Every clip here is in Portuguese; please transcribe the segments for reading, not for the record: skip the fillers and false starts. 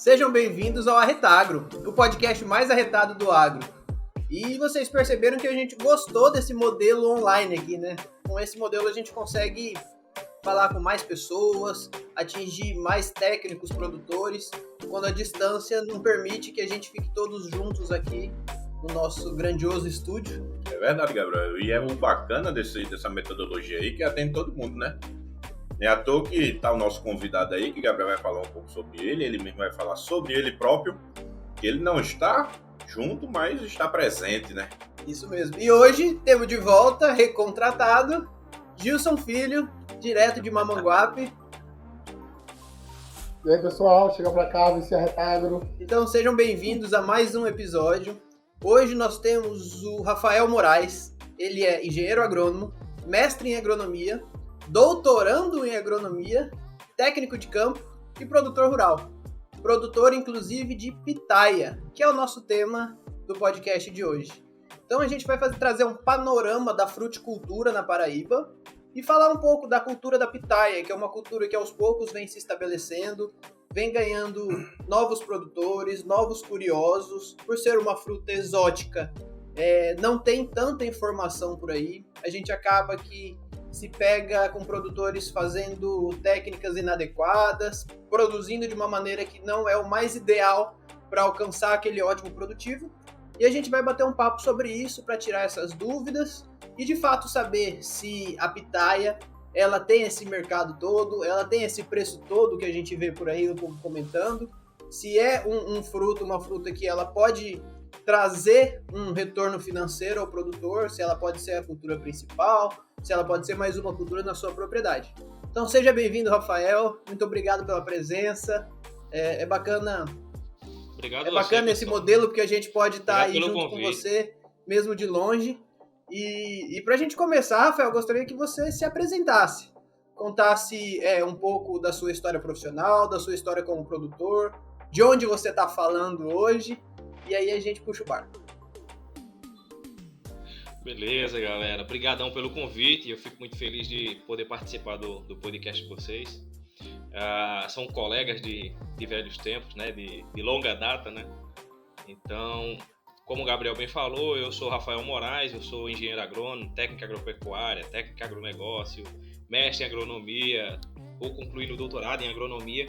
Sejam bem-vindos ao Arretagro, o podcast mais arretado do agro. E vocês perceberam que a gente gostou desse modelo online aqui, né? Com esse modelo a gente consegue falar com mais pessoas, atingir mais técnicos, produtores, quando a distância não permite que a gente fique todos juntos aqui no nosso grandioso estúdio. É verdade, Gabriel. E é o bacana dessa metodologia aí que atende todo mundo, né? É à toa que tá o nosso convidado aí, que o Gabriel vai falar um pouco sobre ele mesmo vai falar sobre ele próprio, que ele não está junto, mas está presente, né? Isso mesmo. E hoje temos de volta, recontratado, Gilson Filho, direto de Mamanguape. E aí, pessoal, chega pra cá, esse Arretagro. Então sejam bem-vindos a mais um episódio. Hoje nós temos o Rafael Moraes. Ele é engenheiro agrônomo, mestre em agronomia, doutorando em agronomia, técnico de campo e produtor rural. Produtor, inclusive, de pitaia, que é o nosso tema do podcast de hoje. Então a gente vai trazer um panorama da fruticultura na Paraíba e falar um pouco da cultura da pitaia, que é uma cultura que aos poucos vem se estabelecendo, vem ganhando novos produtores, novos curiosos, por ser uma fruta exótica. Não tem tanta informação por aí, a gente acaba que se pega com produtores fazendo técnicas inadequadas, produzindo de uma maneira que não é o mais ideal para alcançar aquele ótimo produtivo. E a gente vai bater um papo sobre isso para tirar essas dúvidas e de fato saber se a pitaia ela tem esse mercado todo, ela tem esse preço todo que a gente vê por aí o povo comentando, se é uma fruta que ela pode trazer um retorno financeiro ao produtor, se ela pode ser a cultura principal, se ela pode ser mais uma cultura na sua propriedade. Então seja bem-vindo, Rafael, muito obrigado pela presença, é bacana, esse modelo porque a gente pode estar aí junto com você, mesmo de longe. E para a gente começar, Rafael, eu gostaria que você se apresentasse, contasse um pouco da sua história profissional, da sua história como produtor, de onde você está falando hoje, e aí a gente puxa o barco. Beleza, galera. Obrigadão pelo convite. Eu fico muito feliz de poder participar do podcast de vocês. São colegas de velhos tempos, né? De longa data, né? Então, como o Gabriel bem falou, eu sou Rafael Moraes, eu sou engenheiro agrônomo, técnico agropecuária, técnico agronegócio, mestre em agronomia, vou concluir o doutorado em agronomia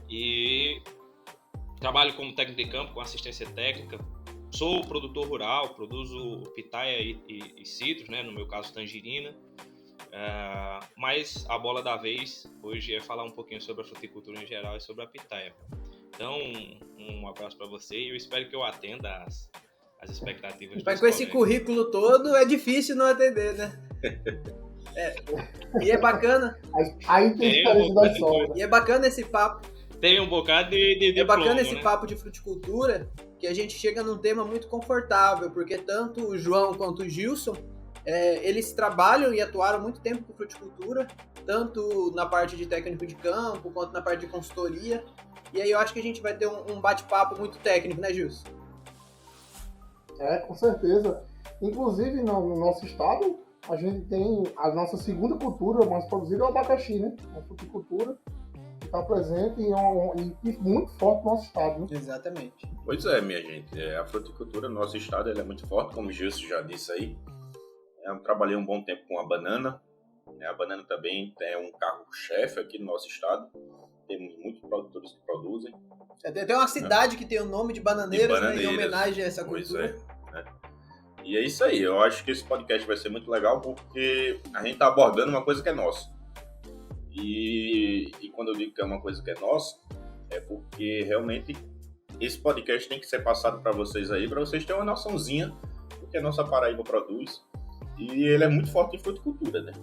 e trabalho como técnico de campo com assistência técnica. Sou produtor rural, produzo pitaia e citros, né? No meu caso tangerina. Mas a bola da vez hoje é falar um pouquinho sobre a fruticultura em geral e sobre a pitaia. Então, um abraço para você e eu espero que eu atenda as expectativas. Mas com esse currículo todo é difícil não atender, né? E é bacana. Aí tem diferença da sombra. E é bacana esse papo. Tem um bocado de É bacana plomo, esse né? papo de fruticultura, que a gente chega num tema muito confortável, porque tanto o João quanto o Gilson, eles trabalham e atuaram muito tempo com fruticultura, tanto na parte de técnico de campo, quanto na parte de consultoria. E aí eu acho que a gente vai ter um bate-papo muito técnico, né, Gilson? Com certeza. Inclusive, no nosso estado, a gente tem a nossa segunda cultura mais produzida é o abacaxi, né? Uma fruticultura que está presente e muito forte no nosso estado, né? Exatamente. Pois é, minha gente. A fruticultura no nosso estado ela é muito forte, como o Gilson já disse aí. Eu trabalhei um bom tempo com a banana. A banana também é um carro-chefe aqui no nosso estado. Temos muitos produtores que produzem. Tem uma cidade que tem o nome de Bananeiras, né, em homenagem a essa cultura. Né? E é isso aí. Eu acho que esse podcast vai ser muito legal porque a gente está abordando uma coisa que é nossa. E quando eu digo que é uma coisa que é nossa, é porque realmente esse podcast tem que ser passado para vocês aí, para vocês terem uma noçãozinha do que a nossa Paraíba produz. E ele é muito forte em fruticultura, né?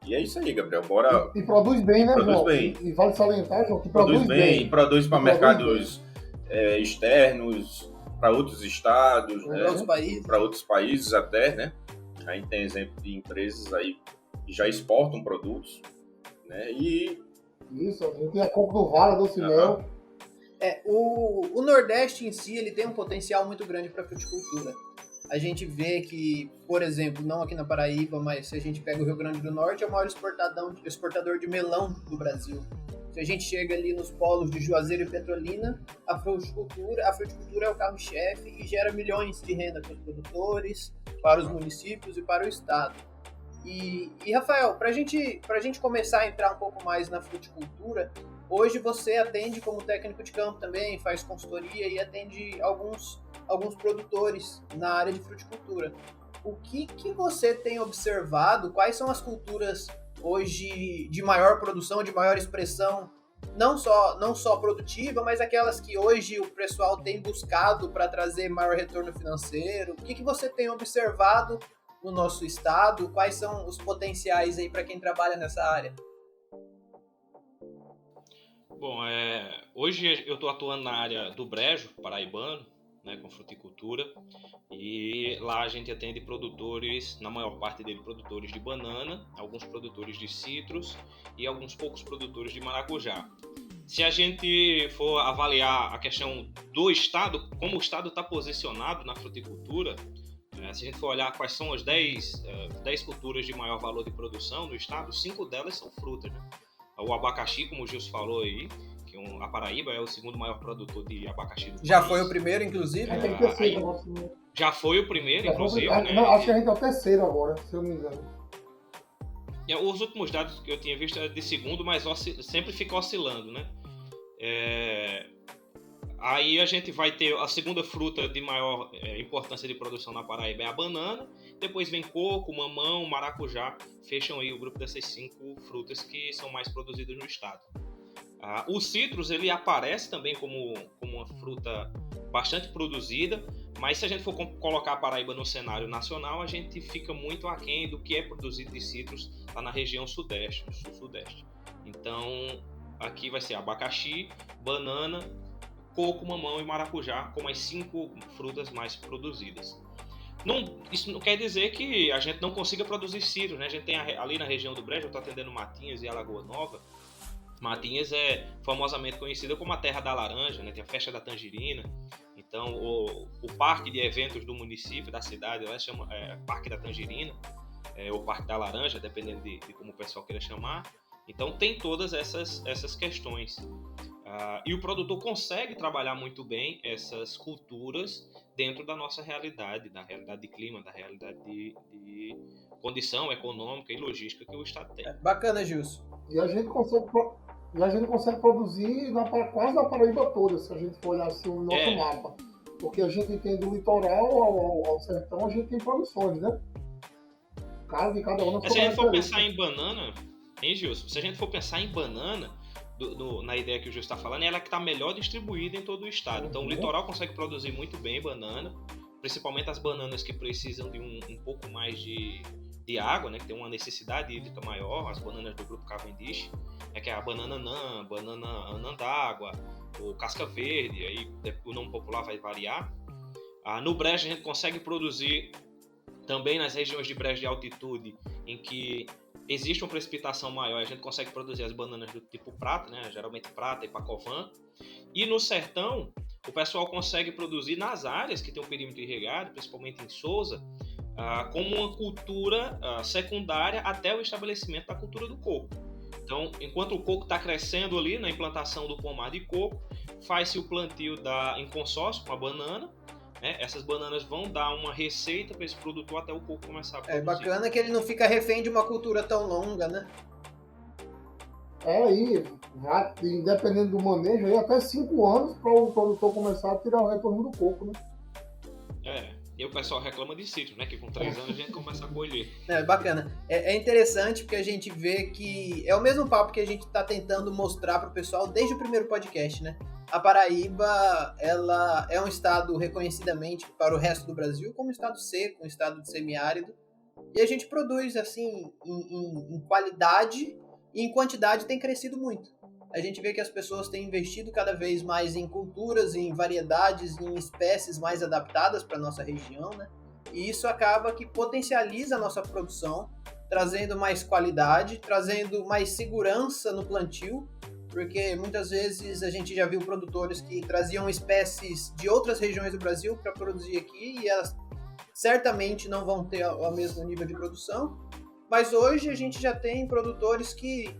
E é isso aí, Gabriel. Bora. E produz bem, né, produz João? Bem. E vale salientar, João, que Produz bem. Produz para mercados externos, para outros estados, Para né? outros países. Para outros países até, né? A gente tem exemplo de empresas aí que já exportam produtos, né? Isso, a gente tem a Coco do Vale, a Doce Mel. O Nordeste em si ele tem um potencial muito grande para a fruticultura. A gente vê que, por exemplo, não aqui na Paraíba, mas se a gente pega o Rio Grande do Norte, é o maior exportador de melão do Brasil. Se a gente chega ali nos polos de Juazeiro e Petrolina, a fruticultura é o carro-chefe e gera milhões de renda para os produtores, para os municípios e para o estado. E Rafael, para a gente começar a entrar um pouco mais na fruticultura, hoje você atende como técnico de campo também, faz consultoria e atende alguns produtores na área de fruticultura. O que você tem observado? Quais são as culturas hoje de maior produção, de maior expressão, não só produtiva, mas aquelas que hoje o pessoal tem buscado para trazer maior retorno financeiro? O que você tem observado no nosso estado? Quais são os potenciais aí para quem trabalha nessa área? Bom, hoje eu estou atuando na área do Brejo paraibano, né, com fruticultura, e lá a gente atende produtores, na maior parte dele produtores de banana, alguns produtores de citros e alguns poucos produtores de maracujá. Se a gente for avaliar a questão do estado, como o estado está posicionado na fruticultura, se a gente for olhar quais são as 10 culturas de maior valor de produção no estado, 5 delas são frutas, né? O abacaxi, como o Gilson falou aí, que a Paraíba é o segundo maior produtor de abacaxi do país. Já foi o primeiro, inclusive? Já foi o primeiro, inclusive. Né? Não, acho que a gente é o terceiro agora, se eu não me engano. Os últimos dados que eu tinha visto é de segundo, mas sempre fica oscilando, né? Aí a gente vai ter a segunda fruta de maior importância de produção na Paraíba é a banana, depois vem coco, mamão, maracujá, fecham aí o grupo dessas 5 frutas que são mais produzidas no estado. O citros, ele aparece também como uma fruta bastante produzida, mas se a gente for colocar a Paraíba no cenário nacional, a gente fica muito aquém do que é produzido de citros lá na região sudeste, no sul-sudeste. Então, aqui vai ser abacaxi, banana, coco, mamão e maracujá como as 5 frutas mais produzidas. Isso não quer dizer que a gente não consiga produzir citros, né? A gente tem ali na região do Brejo, eu estou atendendo Matinhas e Alagoa Nova. Matinhas é famosamente conhecida como a terra da laranja, né? Tem a festa da tangerina. Então, o parque de eventos do município, da cidade, lá chama Parque da Tangerina, ou Parque da Laranja, dependendo de como o pessoal queira chamar. Então, tem todas essas questões. E o produtor consegue trabalhar muito bem essas culturas dentro da nossa realidade, da realidade de clima, da realidade de condição econômica e logística que o estado tem. Bacana, Gilson. E a gente consegue produzir quase na Paraíba toda, se a gente for olhar assim, o nosso mapa. Porque a gente tem do litoral ao sertão, a gente tem produções, né? Cada uma. Se a gente for pensar em banana, hein, Gilson? Se a gente for pensar em banana, na ideia que o Gilson está falando, ela que está melhor distribuída em todo o estado. Então, o litoral consegue produzir muito bem banana, principalmente as bananas que precisam de um pouco mais de água, né, que tem uma necessidade hídrica maior, as bananas do grupo Cavendish, que é a banana anã, banana anã-d'água, ou casca verde, aí o nome popular vai variar. No brejo a gente consegue produzir também nas regiões de brejo de altitude, em que existe uma precipitação maior, a gente consegue produzir as bananas do tipo prata, né, geralmente prata e pacovan. E no sertão, o pessoal consegue produzir nas áreas que tem um perímetro irrigado, principalmente em Sousa, como uma cultura secundária até o estabelecimento da cultura do coco. Então, enquanto o coco está crescendo ali na implantação do pomar de coco, faz-se o plantio em consórcio com a banana, né? Essas bananas vão dar uma receita para esse produtor até o coco começar a produzir. É bacana que ele não fica refém de uma cultura tão longa, né? Aí, dependendo do manejo, aí até 5 anos para o produtor começar a tirar o retorno do coco, né? E o pessoal reclama de citro, né? Que com 3 anos a gente começa a colher. Bacana. É interessante porque a gente vê que é o mesmo papo que a gente está tentando mostrar para o pessoal desde o primeiro podcast, né? A Paraíba, ela é um estado reconhecidamente para o resto do Brasil como um estado seco, um estado de semiárido. E a gente produz, assim, em qualidade e em quantidade tem crescido muito. A gente vê que as pessoas têm investido cada vez mais em culturas, em variedades, em espécies mais adaptadas para a nossa região, né? E isso acaba que potencializa a nossa produção, trazendo mais qualidade, trazendo mais segurança no plantio, porque muitas vezes a gente já viu produtores que traziam espécies de outras regiões do Brasil para produzir aqui e elas certamente não vão ter o mesmo nível de produção, mas hoje a gente já tem produtores que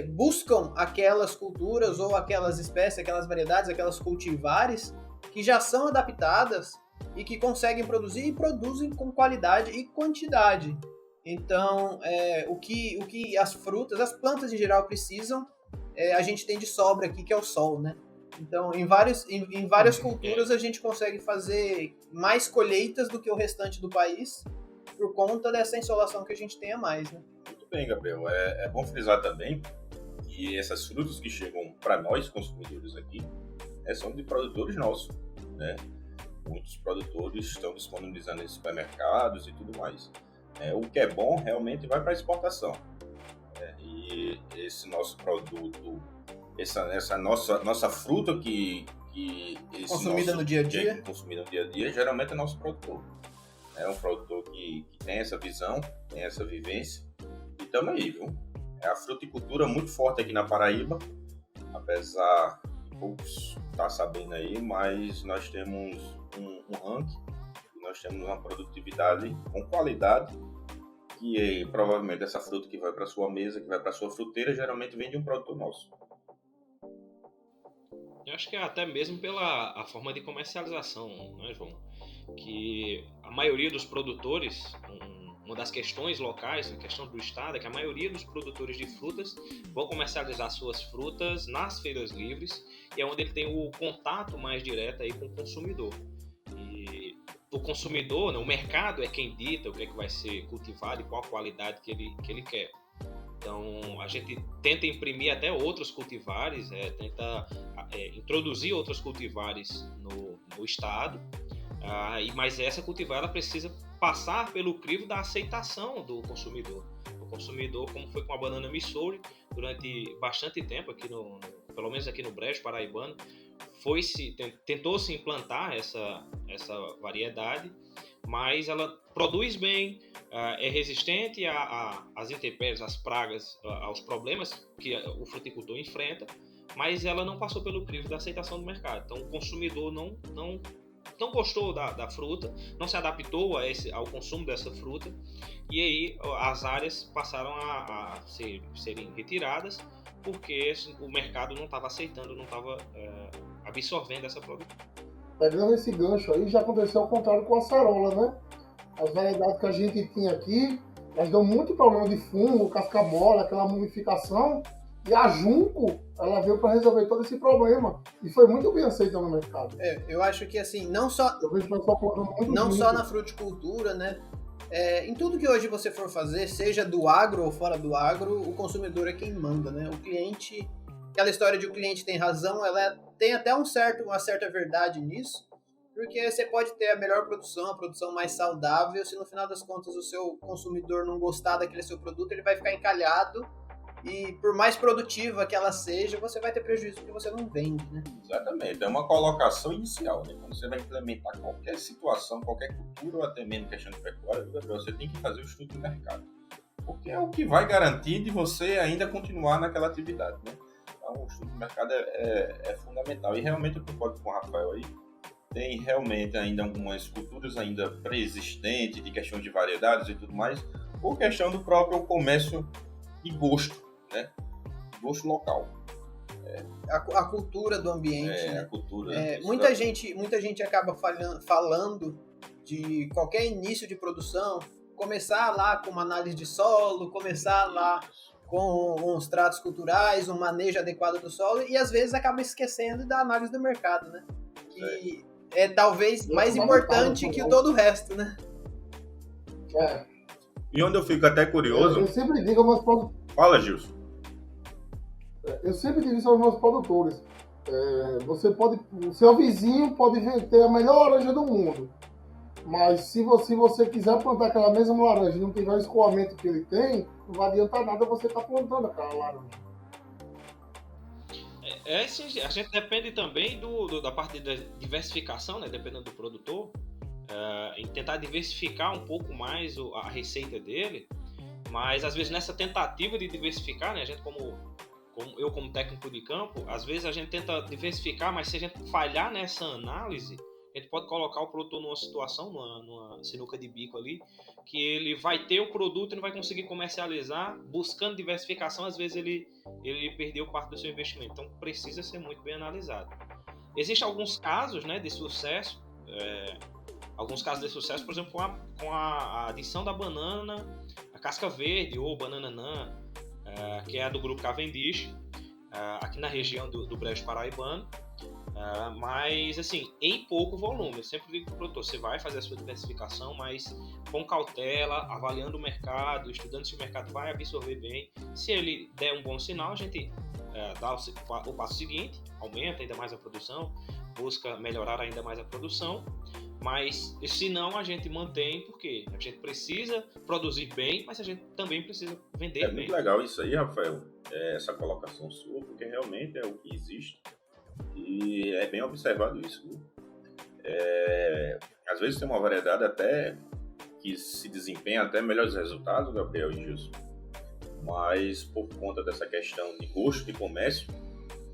buscam aquelas culturas ou aquelas espécies, aquelas variedades, aquelas cultivares que já são adaptadas e que conseguem produzir e produzem com qualidade e quantidade. Então, o que as frutas, as plantas em geral precisam, a gente tem de sobra aqui, que é o sol, né? Então, em várias culturas a gente consegue fazer mais colheitas do que o restante do país por conta dessa insolação que a gente tem a mais, né? Muito bem, Gabriel. É bom frisar também que essas frutas que chegam para nós, consumidores aqui, são de produtores nossos, né? Muitos produtores estão disponibilizando em supermercados e tudo mais. O que é bom realmente vai para a exportação. E esse nosso produto, essa nossa fruta que consumida no dia a dia, consumida no dia a dia, geralmente é nosso produtor. É um produtor que tem essa visão, tem essa vivência. E estamos aí, viu? É a fruticultura muito forte aqui na Paraíba, apesar de poucos estar sabendo aí, mas nós temos um ranking, nós temos uma produtividade com qualidade, que provavelmente essa fruta que vai para sua mesa, que vai para sua fruteira, geralmente vem de um produtor nosso. Eu acho que é até mesmo pela a forma de comercialização, né, João? Que a maioria dos produtores, uma das questões locais, a questão do estado, é que a maioria dos produtores de frutas vão comercializar suas frutas nas feiras livres, e é onde ele tem o contato mais direto aí com o consumidor. E o consumidor, né, o mercado é quem dita o que é que vai ser cultivado e qual a qualidade que ele quer. Então, a gente tenta imprimir até outros cultivares, tenta introduzir outros cultivares no estado, mas essa cultivar ela precisa passar pelo crivo da aceitação do consumidor. O consumidor, como foi com a banana Missouri, durante bastante tempo, aqui pelo menos aqui no Brejo Paraibano, tentou-se implantar essa variedade, mas ela produz bem, é resistente às intempéries, às pragas, aos problemas que o fruticultor enfrenta, mas ela não passou pelo crivo da aceitação do mercado. Então o consumidor não gostou da fruta, não se adaptou ao consumo dessa fruta, e aí as áreas passaram a serem retiradas porque o mercado não estava aceitando, não estava absorvendo essa produção. Pegando esse gancho aí, já aconteceu ao contrário com a acerola, né? As variedades que a gente tinha aqui, elas dão muito problema de fungo, casca-mole, aquela mumificação, e a junco, ela veio para resolver todo esse problema. E foi muito bem aceita no mercado. Eu acho que assim, não só na fruticultura, né? Em tudo que hoje você for fazer, seja do agro ou fora do agro, o consumidor é quem manda, né? O cliente, aquela história de o cliente tem razão, ela tem até uma certa verdade nisso, porque você pode ter a melhor produção, a produção mais saudável, se no final das contas o seu consumidor não gostar daquele seu produto, ele vai ficar encalhado, e por mais produtiva que ela seja, você vai ter prejuízo porque você não vende, né? Exatamente, é uma colocação inicial, né? Quando você vai implementar qualquer situação, qualquer cultura, ou até mesmo questão de pecuária, você tem que fazer o estudo de mercado, porque é o que vai garantir de você ainda continuar naquela atividade, né? Então o estudo de mercado é fundamental, e realmente eu concordo com o Rafael aí. Tem realmente ainda algumas culturas ainda pré-existentes, de questão de variedades e tudo mais, por questão do próprio comércio e gosto, né? Gosto local. A cultura do ambiente. A cultura. Muita gente acaba falando de qualquer início de produção, começar lá com uma análise de solo, começar lá com os tratos culturais, um manejo adequado do solo, e às vezes acaba esquecendo da análise do mercado, né? Que é talvez mais importante que todo o resto, né? E onde eu fico até curioso... Eu sempre digo aos meus produtores... Fala, Gilson. Eu sempre digo isso aos meus produtores. O seu vizinho pode ter a melhor laranja do mundo, mas se você quiser plantar aquela mesma laranja e não tiver o escoamento que ele tem, não vai adiantar nada você estar plantando aquela laranja. Sim, a gente depende também da parte da diversificação, né? Dependendo do produtor, em tentar diversificar um pouco mais a receita dele, mas às vezes nessa tentativa de diversificar, né? A gente como técnico de campo, às vezes a gente tenta diversificar, mas se a gente falhar nessa análise, a gente pode colocar o produtor numa situação, numa sinuca de bico ali, que ele vai ter o produto e não vai conseguir comercializar, buscando diversificação, às vezes ele perdeu parte do seu investimento. Então precisa ser muito bem analisado. Existem alguns casos, né, de sucesso, por exemplo, com a adição da banana, a casca verde ou banana nã, que é a do grupo Cavendish, aqui na região do Brejo Paraibano. Mas assim, em pouco volume. Eu sempre digo para o produtor, você vai fazer a sua diversificação, mas com cautela, avaliando o mercado, estudando se o mercado vai absorver bem. Se ele der um bom sinal, a gente dá o passo seguinte, aumenta ainda mais a produção, busca melhorar ainda mais a produção. Mas se não, a gente mantém, porque a gente precisa produzir bem, mas a gente também precisa vender bem. É muito legal isso aí, Rafael, essa colocação sua, porque realmente é o que existe. E é bem observado isso. Às vezes tem uma variedade até que se desempenha até melhores resultados, Gabriel e Gilson, mas por conta dessa questão de gosto de comércio,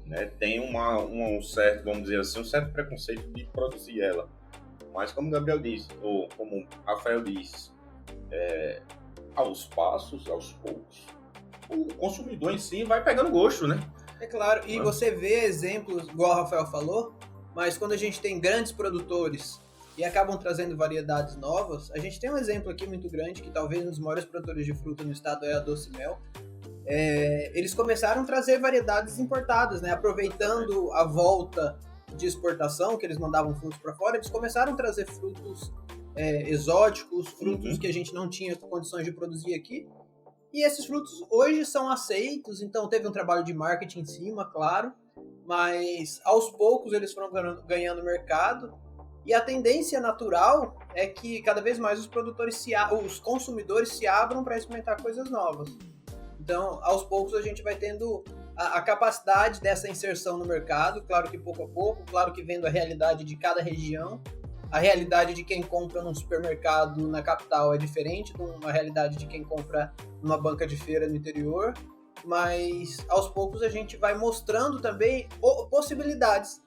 né, tem um certo, vamos dizer assim, um certo preconceito de produzir ela. Mas como o Gabriel disse, ou como o Rafael disse, aos passos, aos poucos, o consumidor em si vai pegando gosto, né? É claro, e você vê exemplos, igual o Rafael falou, mas quando a gente tem grandes produtores e acabam trazendo variedades novas, a gente tem um exemplo aqui muito grande, que talvez um dos maiores produtores de fruta no estado é a Doce Mel. Eles começaram a trazer variedades importadas, né? Aproveitando a volta de exportação, que eles mandavam frutos para fora, eles começaram a trazer frutos exóticos, frutos que a gente não tinha condições de produzir aqui. E esses frutos hoje são aceitos, então teve um trabalho de marketing em cima, claro, mas aos poucos eles foram ganhando mercado, e a tendência natural é que cada vez mais os consumidores se abram para experimentar coisas novas. Então, aos poucos a gente vai tendo a capacidade dessa inserção no mercado, claro que pouco a pouco, claro que vendo a realidade de cada região. A realidade de quem compra num supermercado na capital é diferente de uma realidade de quem compra numa banca de feira no interior, mas aos poucos a gente vai mostrando também possibilidades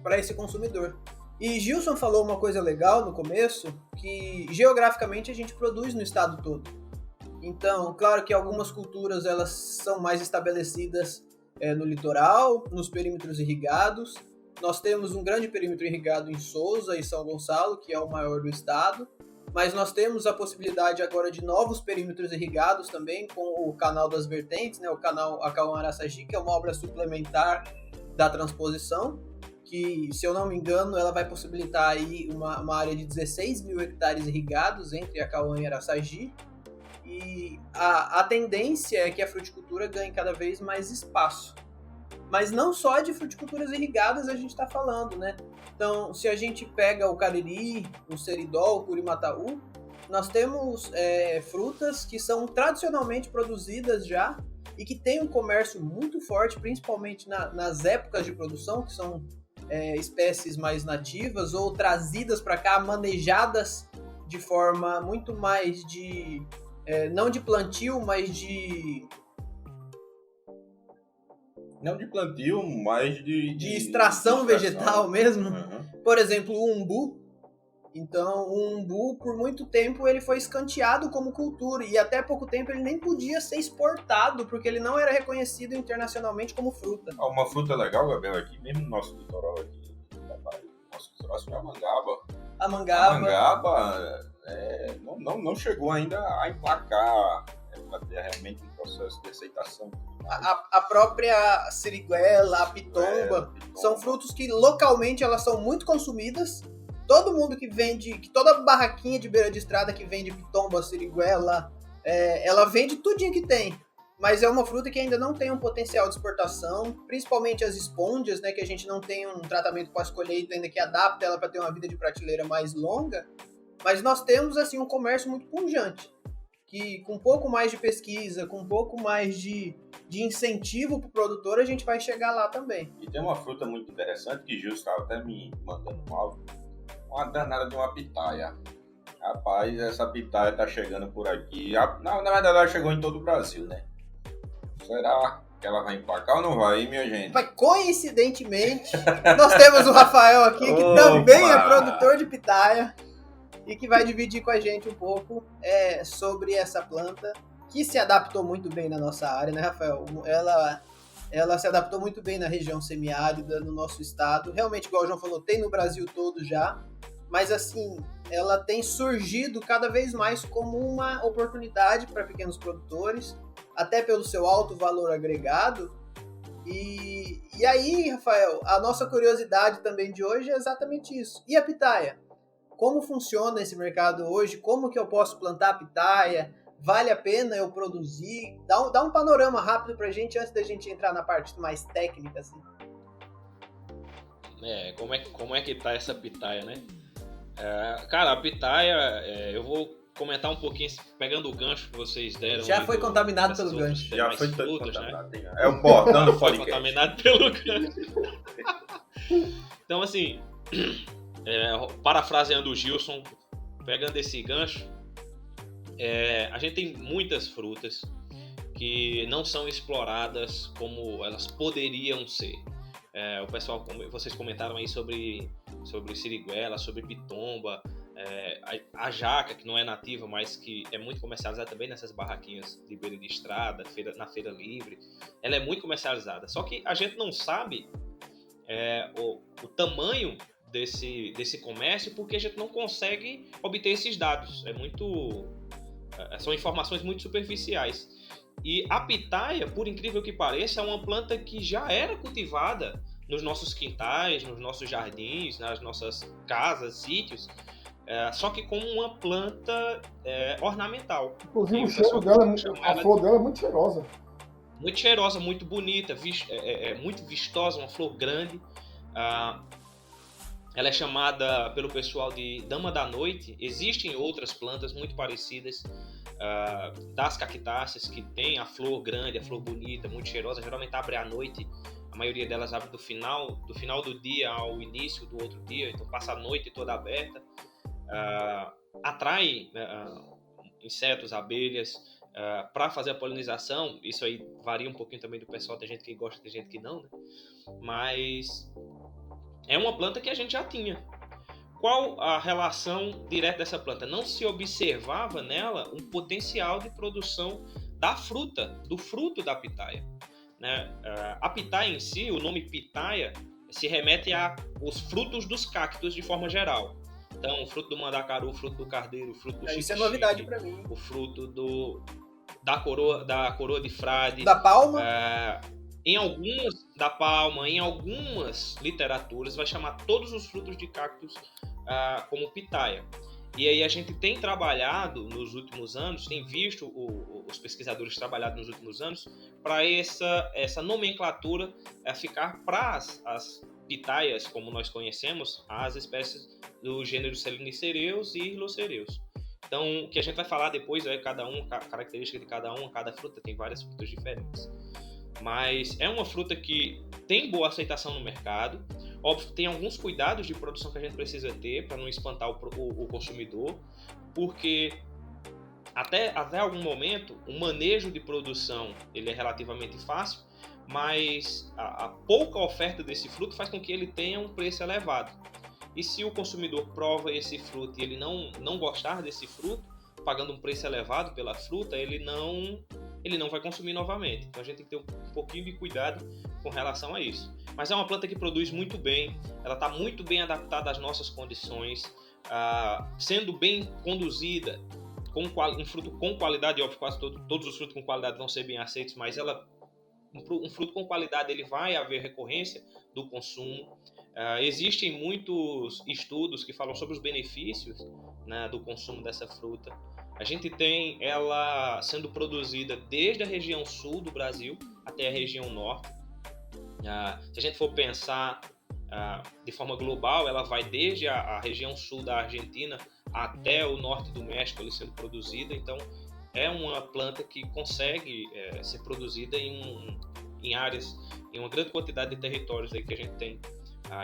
para esse consumidor. E Gilson falou uma coisa legal no começo, que geograficamente a gente produz no estado todo. Então, claro que algumas culturas elas são mais estabelecidas no litoral, nos perímetros irrigados. Nós temos um grande perímetro irrigado em Sousa e São Gonçalo, que é o maior do estado, mas nós temos a possibilidade agora de novos perímetros irrigados também, com o Canal das Vertentes, né, o canal Acauã-Araçagi, que é uma obra suplementar da transposição, que, se eu não me engano, ela vai possibilitar aí uma área de 16 mil hectares irrigados entre Acauã e Araçagi, e a tendência é que a fruticultura ganhe cada vez mais espaço. Mas não só de fruticulturas irrigadas a gente está falando, né? Então, se a gente pega o cariri, o seridó, o curimataú, nós temos frutas que são tradicionalmente produzidas já e que têm um comércio muito forte, principalmente nas épocas de produção, que são espécies mais nativas ou trazidas para cá, manejadas de forma muito mais de... não de plantio, mas de... Não de plantio, mas de extração vegetal mesmo. Uhum. Por exemplo, o umbu. Então, o umbu, por muito tempo, ele foi escanteado como cultura. E até pouco tempo ele nem podia ser exportado, porque ele não era reconhecido internacionalmente como fruta. Uma fruta legal, Gabriel, aqui, mesmo no nosso litoral aqui, nosso litoral é a mangaba. A mangaba não chegou ainda a emplacar, para ter realmente um processo de aceitação. A própria siriguela, a pitomba, são frutos que localmente elas são muito consumidas. Todo mundo que vende, toda barraquinha de beira de estrada que vende pitomba, siriguela, ela vende tudinho que tem. Mas é uma fruta que ainda não tem um potencial de exportação, principalmente as esponjas, né, que a gente não tem um tratamento pós-colheita ainda que adapta ela para ter uma vida de prateleira mais longa. Mas nós temos assim um comércio muito pujante, que com um pouco mais de pesquisa, com um pouco mais de incentivo para o produtor, a gente vai chegar lá também. E tem uma fruta muito interessante que Gil estava até me mandando um áudio, uma danada de uma pitaia. Rapaz, essa pitaia tá chegando por aqui. Na verdade, ela chegou em todo o Brasil, né? Será Que ela vai emplacar ou não vai, minha gente? Mas, coincidentemente, nós temos o Rafael aqui, que também é produtor de pitaia e que vai dividir com a gente um pouco sobre essa planta que se adaptou muito bem na nossa área, né, Rafael? Ela se adaptou muito bem na região semiárida, no nosso estado. Realmente, igual o João falou, tem no Brasil todo já, mas assim, ela tem surgido cada vez mais como uma oportunidade para pequenos produtores, até pelo seu alto valor agregado. E aí, Rafael, a nossa curiosidade também de hoje é exatamente isso. E a pitaia? Como funciona esse mercado hoje? Como que eu posso plantar a pitaia? Vale a pena eu produzir? Dá um panorama rápido pra gente antes da gente entrar na parte mais técnica, assim. Como é que tá essa pitaia, né? Cara, a pitaia, eu vou comentar um pouquinho, pegando o gancho que vocês deram. Já foi contaminado pelo gancho. Já foi todo frutas, contaminado. né? É o bordão do Foi podcast. contaminado pelo gancho. Então, assim, parafraseando o Gilson, pegando esse gancho, a gente tem muitas frutas que não são exploradas como elas poderiam ser. O pessoal, vocês comentaram aí sobre siriguela, sobre pitomba, a jaca, que não é nativa, mas que é muito comercializada também nessas barraquinhas de beira de estrada, na feira livre. Ela é muito comercializada. Só que a gente não sabe o tamanho desse comércio, porque a gente não consegue obter esses dados. São informações muito superficiais. E a pitaia, por incrível que pareça, é uma planta que já era cultivada nos nossos quintais, nos nossos jardins, nas nossas casas, sítios, só que como uma planta ornamental. Inclusive, o cheiro dela, a flor dela é muito cheirosa. Muito cheirosa, muito bonita, muito vistosa, uma flor grande. Ela é chamada pelo pessoal de Dama da Noite. Existem outras plantas muito parecidas das cactáceas, que tem a flor grande, a flor bonita, muito cheirosa. Geralmente abre à noite. A maioria delas abre do final do dia ao início do outro dia. Então passa a noite toda aberta. Atrai insetos, abelhas, para fazer a polinização. Isso aí varia um pouquinho também do pessoal. Tem gente que gosta, tem gente que não, né? Mas é uma planta que a gente já tinha. Qual a relação direta dessa planta? Não se observava nela um potencial de produção da fruta, do fruto da pitaia, né? A pitaia em si, o nome pitaia, se remete aos frutos dos cactos de forma geral. Então, o fruto do mandacaru, o fruto do cardeiro, o fruto do xique-xique. Isso é novidade para mim. O fruto da coroa de frade. Da palma. Em algumas literaturas vai chamar todos os frutos de cactos como pitaia. E aí a gente tem trabalhado nos últimos anos, tem visto os pesquisadores trabalhado nos últimos anos para essa nomenclatura ficar para as pitaias, como nós conhecemos, as espécies do gênero Selenicereus e Irlocereus. Então, o que a gente vai falar depois é a característica de cada fruta, tem várias frutas diferentes. Mas é uma fruta que tem boa aceitação no mercado. Óbvio que tem alguns cuidados de produção que a gente precisa ter para não espantar o consumidor, porque até algum momento o manejo de produção ele é relativamente fácil, mas a pouca oferta desse fruto faz com que ele tenha um preço elevado. E se o consumidor prova esse fruto e ele não gostar desse fruto, pagando um preço elevado pela fruta, ele não vai consumir novamente. Então a gente tem que ter um pouquinho de cuidado com relação a isso. Mas é uma planta que produz muito bem, ela está muito bem adaptada às nossas condições, sendo bem conduzida, um fruto com qualidade. Óbvio, quase todos os frutos com qualidade vão ser bem aceitos, mas um fruto com qualidade ele vai haver recorrência do consumo. Existem muitos estudos que falam sobre os benefícios, né, do consumo dessa fruta. A gente tem ela sendo produzida desde a região sul do Brasil até a região norte. Se a gente for pensar de forma global, ela vai desde a região sul da Argentina até o norte do México ali sendo produzida. Então, é uma planta que consegue ser produzida em áreas, em uma grande quantidade de territórios aí que a gente tem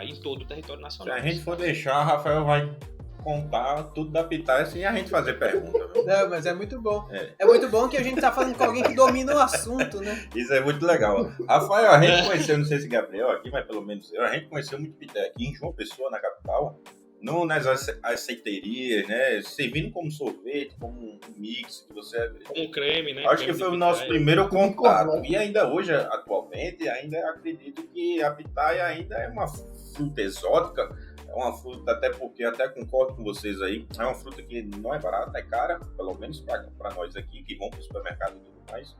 em todo o território nacional. Se a gente for deixar, Rafael vai contar tudo da pitaia sem a gente fazer pergunta. Viu? Não, mas é muito bom. É muito bom que a gente tá falando com alguém que domina o assunto, né? Isso é muito legal. Rafael, a gente conheceu, não sei se Gabriel aqui, mas pelo menos eu, a gente conheceu muito pitaia aqui em João Pessoa, na capital, não nas aceiterias, né? Servindo como sorvete, como um mix que você... Com creme, né? Acho creme que foi de o nosso pitaia. primeiro contato. Correto. E ainda hoje, atualmente, ainda acredito que a pitaia ainda é uma fruta exótica. É uma fruta, até porque, até concordo com vocês aí, é uma fruta que não é barata, é cara, pelo menos para nós aqui, que vamos para o supermercado e tudo mais.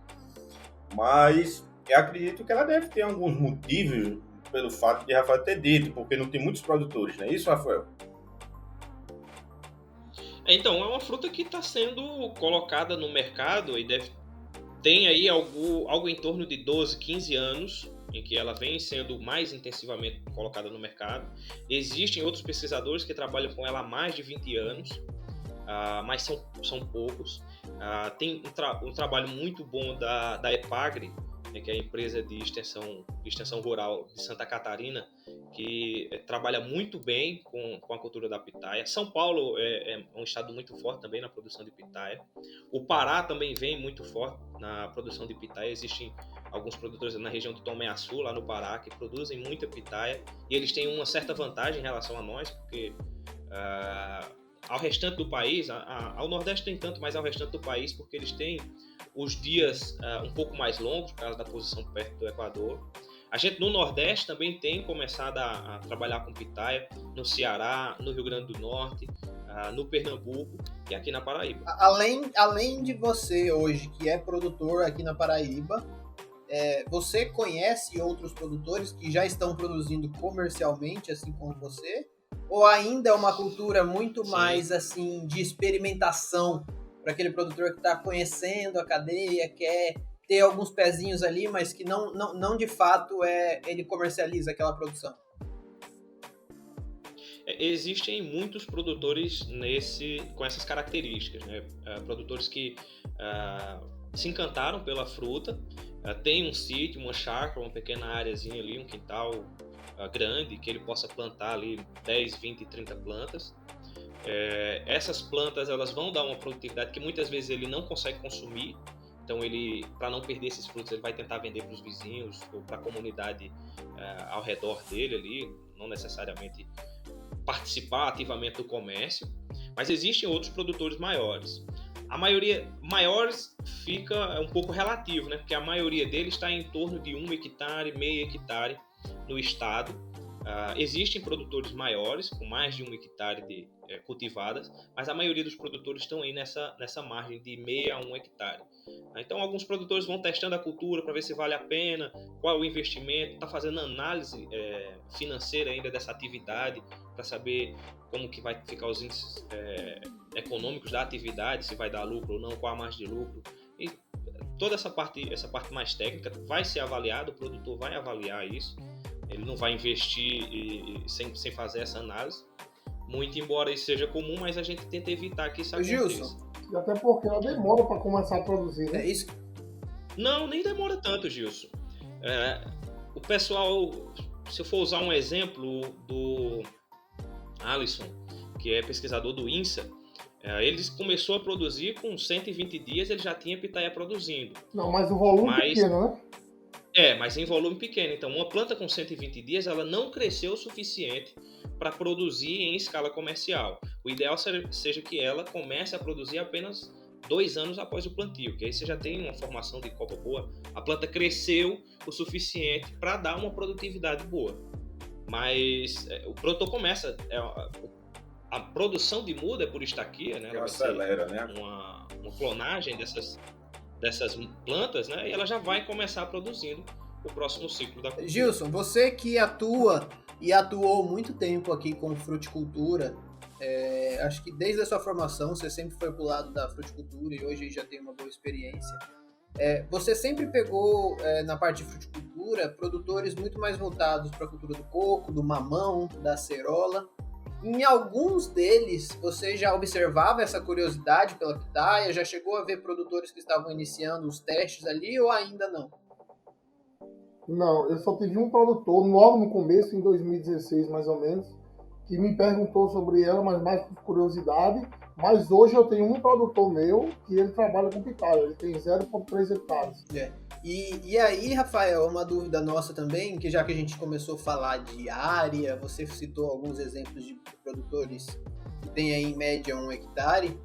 Mas eu acredito que ela deve ter alguns motivos pelo fato de Rafael ter dito, porque não tem muitos produtores, não é isso, Rafael? Então, é uma fruta que está sendo colocada no mercado e tem aí algo em torno de 12, 15 anos em que ela vem sendo mais intensivamente colocada no mercado. Existem outros pesquisadores que trabalham com ela há mais de 20 anos, mas são poucos. Tem um trabalho muito bom da Epagre, né, que é a empresa de extensão rural de Santa Catarina, que trabalha muito bem com a cultura da pitaia. São Paulo é um estado muito forte também na produção de pitaia. O Pará também vem muito forte na produção de pitaia. Existem alguns produtores na região do Tomé-Açu, lá no Pará, que produzem muita pitaia, e eles têm uma certa vantagem em relação a nós, porque ao restante do país, ao Nordeste tem tanto, mas ao restante do país, porque eles têm os dias um pouco mais longos, por causa da posição perto do Equador. A gente no Nordeste também tem começado a trabalhar com pitaia, no Ceará, no Rio Grande do Norte, no Pernambuco e aqui na Paraíba. Além de você hoje, que é produtor aqui na Paraíba, você conhece outros produtores que já estão produzindo comercialmente, assim como você? Ou ainda é uma cultura muito mais assim de experimentação para aquele produtor que está conhecendo a cadeia, quer ter alguns pezinhos ali, mas que não de fato ele comercializa aquela produção? Existem muitos produtores com essas características, né? Produtores que se encantaram pela fruta, tem um sítio, uma chácara, uma pequena áreazinha ali, um quintal grande, que ele possa plantar ali 10, 20, 30 plantas. Essas plantas elas vão dar uma produtividade que muitas vezes ele não consegue consumir, então ele, para não perder esses frutos, ele vai tentar vender para os vizinhos ou para a comunidade ao redor dele ali, não necessariamente participar ativamente do comércio, mas existem outros produtores maiores. A maioria maiores fica um pouco relativo, né? Porque a maioria deles está em torno de 1 hectare, meio hectare no estado. Existem produtores maiores, com mais de 1 hectare cultivadas, mas a maioria dos produtores estão aí nessa margem de meio a 1 hectare. Então, alguns produtores vão testando a cultura para ver se vale a pena, qual é o investimento, está fazendo análise financeira ainda dessa atividade, para saber como que vai ficar os índices econômicos da atividade, se vai dar lucro ou não, qual a margem de lucro. E toda essa parte mais técnica vai ser avaliada, o produtor vai avaliar isso. Ele não vai investir sem fazer essa análise. Muito embora isso seja comum, mas a gente tenta evitar que isso aconteça. Gilson. E até porque ela demora para começar a produzir, né? É isso. Não, nem demora tanto, Gilson. O pessoal, se eu for usar um exemplo do Alisson, que é pesquisador do INSA, ele começou a produzir com 120 dias, ele já tinha pitaia produzindo. Não, mas o volume é pequeno, né? Mas em volume pequeno. Então, uma planta com 120 dias, ela não cresceu o suficiente para produzir em escala comercial. O ideal seja que ela comece a produzir apenas 2 anos após o plantio, que aí você já tem uma formação de copa boa. A planta cresceu o suficiente para dar uma produtividade boa. Mas o produtor começa... a produção de muda é por estaquia, né? Ela acelera, né? Uma clonagem dessas plantas, né? E ela já vai começar produzindo o próximo ciclo da cultura. Gilson, você que atua e atuou muito tempo aqui com fruticultura, acho que desde a sua formação você sempre foi pro lado da fruticultura e hoje já tem uma boa experiência. Você sempre pegou, na parte de fruticultura, produtores muito mais voltados para a cultura do coco, do mamão, da acerola. Em alguns deles, você já observava essa curiosidade pela pitaia? Já chegou a ver produtores que estavam iniciando os testes ali ou ainda não? Não, eu só tive um produtor logo no começo, em 2016 mais ou menos, que me perguntou sobre ela, mas mais por curiosidade. Mas hoje eu tenho um produtor meu que ele trabalha com pitaia, ele tem 0,3 hectares. E aí, Rafael, uma dúvida nossa também, que já que a gente começou a falar de área, você citou alguns exemplos de produtores que têm aí em média 1 hectare.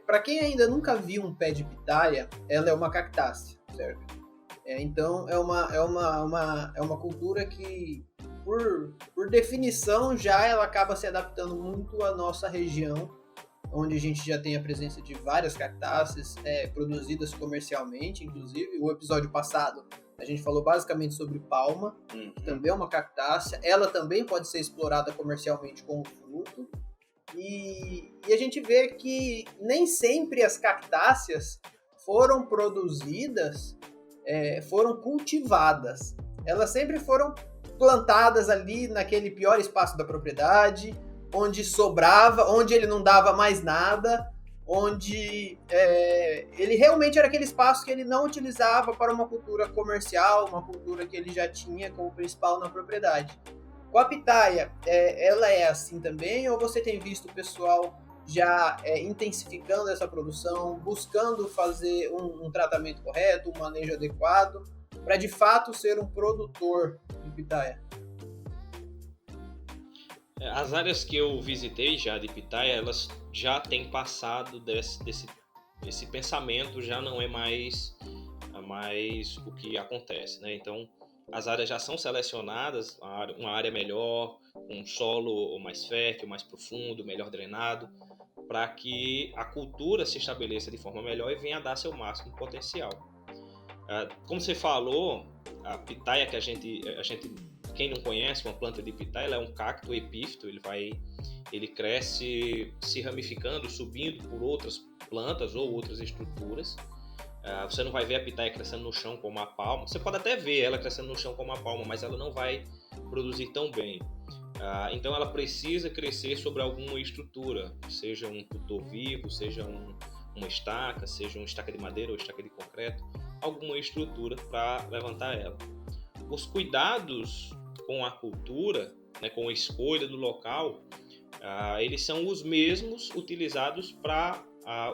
Para quem ainda nunca viu um pé de pitaia, ela é uma cactácea, certo? Então é uma cultura que, por definição, já ela acaba se adaptando muito à nossa região, onde a gente já tem a presença de várias cactáceas produzidas comercialmente. Inclusive, o episódio passado a gente falou basicamente sobre palma, que também é uma cactácea. Ela também pode ser explorada comercialmente como fruto. E a gente vê que nem sempre as cactáceas foram produzidas, foram cultivadas. Elas sempre foram plantadas ali naquele pior espaço da propriedade, onde sobrava, onde ele não dava mais nada, onde ele realmente era aquele espaço que ele não utilizava para uma cultura comercial, uma cultura que ele já tinha como principal na propriedade. Com a pitaia, ela é assim também, ou você tem visto o pessoal já intensificando essa produção, buscando fazer um tratamento correto, um manejo adequado, para de fato ser um produtor de pitaia? As áreas que eu visitei já de pitaia, elas já têm passado desse pensamento, já não é mais o que acontece, né? Então, as áreas já são selecionadas, uma área melhor, um solo mais fértil, mais profundo, melhor drenado, para que a cultura se estabeleça de forma melhor e venha a dar seu máximo potencial. Como você falou, a pitaia que a gente, quem não conhece, uma planta de pitaia, ela é um cacto epífito, ele cresce se ramificando, subindo por outras plantas ou outras estruturas. Você não vai ver a pitaia crescendo no chão como a palma. Você pode até ver ela crescendo no chão como a palma, mas ela não vai produzir tão bem. Então ela precisa crescer sobre alguma estrutura, seja um tutor vivo, seja uma estaca, seja uma estaca de madeira ou estaca de concreto, alguma estrutura para levantar ela. Os cuidados com a cultura, né, com a escolha do local, eles são os mesmos utilizados para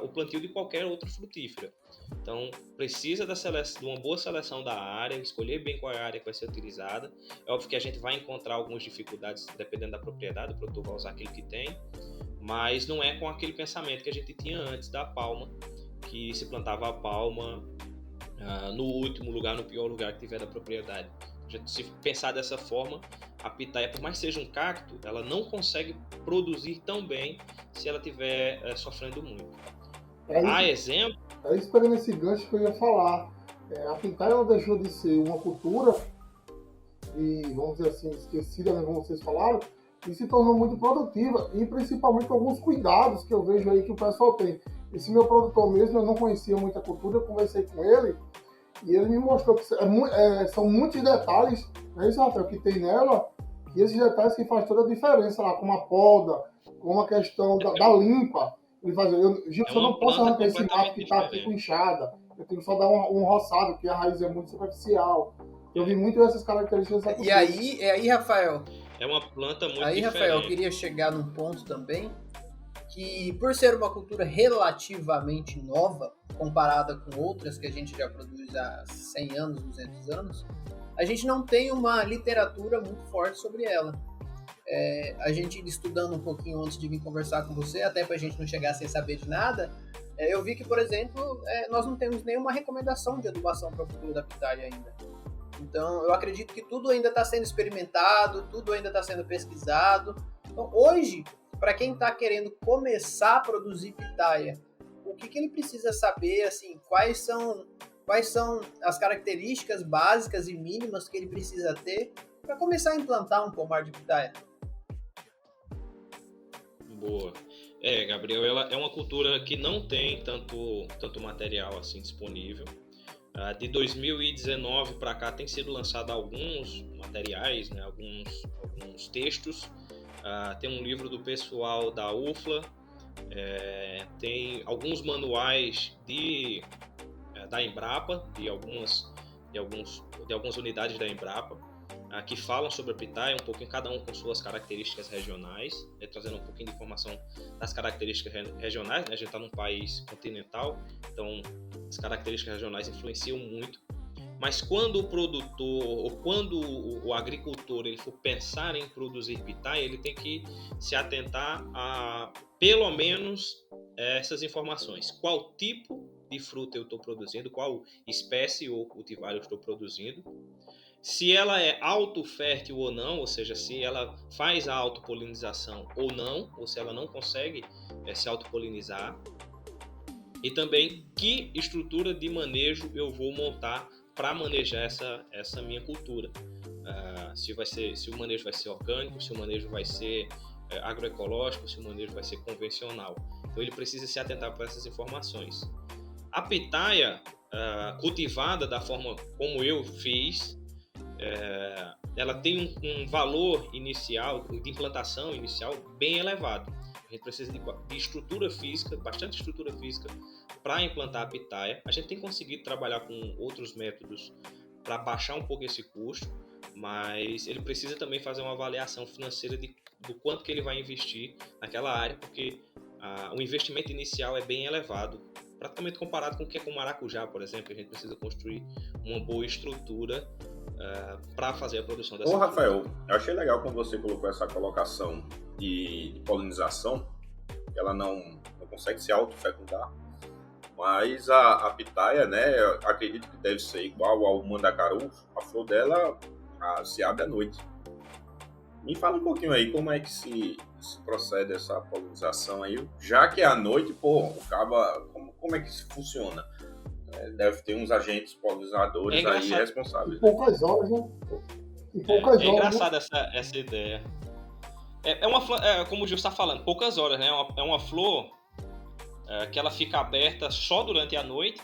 o plantio de qualquer outra frutífera. Então, precisa de uma boa seleção da área, escolher bem qual é a área que vai ser utilizada. É óbvio que a gente vai encontrar algumas dificuldades dependendo da propriedade, o produtor vai usar aquilo que tem, mas não é com aquele pensamento que a gente tinha antes da palma, que se plantava a palma no último lugar, no pior lugar que tiver da propriedade. Se pensar dessa forma, a pitaia, por mais que seja um cacto, ela não consegue produzir tão bem se ela estiver sofrendo muito. Há exemplo... É isso, pegando esse gancho que eu ia falar. A pitaia ela deixou de ser uma cultura e, vamos dizer assim, esquecida, né, como vocês falaram, e se tornou muito produtiva, e principalmente com alguns cuidados que eu vejo aí que o pessoal tem. Esse meu produtor mesmo, eu não conhecia muita cultura, eu conversei com ele, e ele me mostrou que são muitos detalhes, né, isso, Rafael, que tem nela, e esses detalhes que faz toda a diferença lá, como a poda, como a questão da limpa. Ele faz, eu não posso arrancar esse mato que está aqui com enxada, eu tenho que só dar um roçado, porque a raiz é muito superficial. Eu vi muito essas características. E aí, Rafael? É uma planta muito diferente. Aí, Rafael, eu queria chegar num ponto também, que por ser uma cultura relativamente nova, comparada com outras que a gente já produz há 100 anos, 200 anos, a gente não tem uma literatura muito forte sobre ela. A gente estudando um pouquinho antes de vir conversar com você, até pra gente não chegar sem saber de nada, eu vi que, por exemplo, nós não temos nenhuma recomendação de adubação para a cultura da pitaia ainda. Então, eu acredito que tudo ainda está sendo experimentado, tudo ainda está sendo pesquisado. Então, hoje, para quem está querendo começar a produzir pitaia, o que ele precisa saber, assim, quais são as características básicas e mínimas que ele precisa ter para começar a implantar um pomar de pitaia? Boa. Gabriel, ela é uma cultura que não tem tanto material assim disponível. De 2019 para cá tem sido lançado alguns materiais, né, alguns textos. Tem um livro do pessoal da UFLA, tem alguns manuais da Embrapa, de algumas unidades da Embrapa. que falam sobre a pitaia, um pouquinho cada um com suas características regionais, trazendo um pouquinho de informação das características regionais, né? A gente está num país continental, então as características regionais influenciam muito. Mas quando o produtor ou quando o agricultor ele for pensar em produzir pitaia, ele tem que se atentar a pelo menos essas informações. Qual tipo de fruta eu estou produzindo, qual espécie ou cultivar eu estou produzindo, se ela é autofértil ou não, ou seja, se ela faz a autopolinização ou não, ou se ela não consegue se autopolinizar, e também que estrutura de manejo eu vou montar para manejar essa minha cultura. Se o manejo vai ser orgânico, se o manejo vai ser agroecológico, se o manejo vai ser convencional. Então ele precisa se atentar para essas informações. A pitaia cultivada da forma como eu fiz, ela tem um valor inicial, de implantação inicial, bem elevado. A gente precisa de estrutura física, bastante estrutura física, para implantar a pitaia. A gente tem conseguido trabalhar com outros métodos para baixar um pouco esse custo, mas ele precisa também fazer uma avaliação financeira do quanto que ele vai investir naquela área, porque o investimento inicial é bem elevado, praticamente comparado com o que é com o maracujá, por exemplo. A gente precisa construir uma boa estrutura para fazer a produção dessa. Ô, Rafael, eu achei legal quando você colocou essa colocação de polinização. Ela não consegue se autofecundar, mas a pitaia, né, eu acredito que deve ser igual ao mandacaru. A flor dela se abre à noite. Me fala um pouquinho aí como é que se procede essa polinização aí, já que é à noite, como é que isso funciona? Deve ter uns agentes polinizadores aí responsáveis. Em poucas horas, né? É engraçada essa ideia. É uma flor, como o Gil está falando, poucas horas, né? É uma flor que ela fica aberta só durante a noite,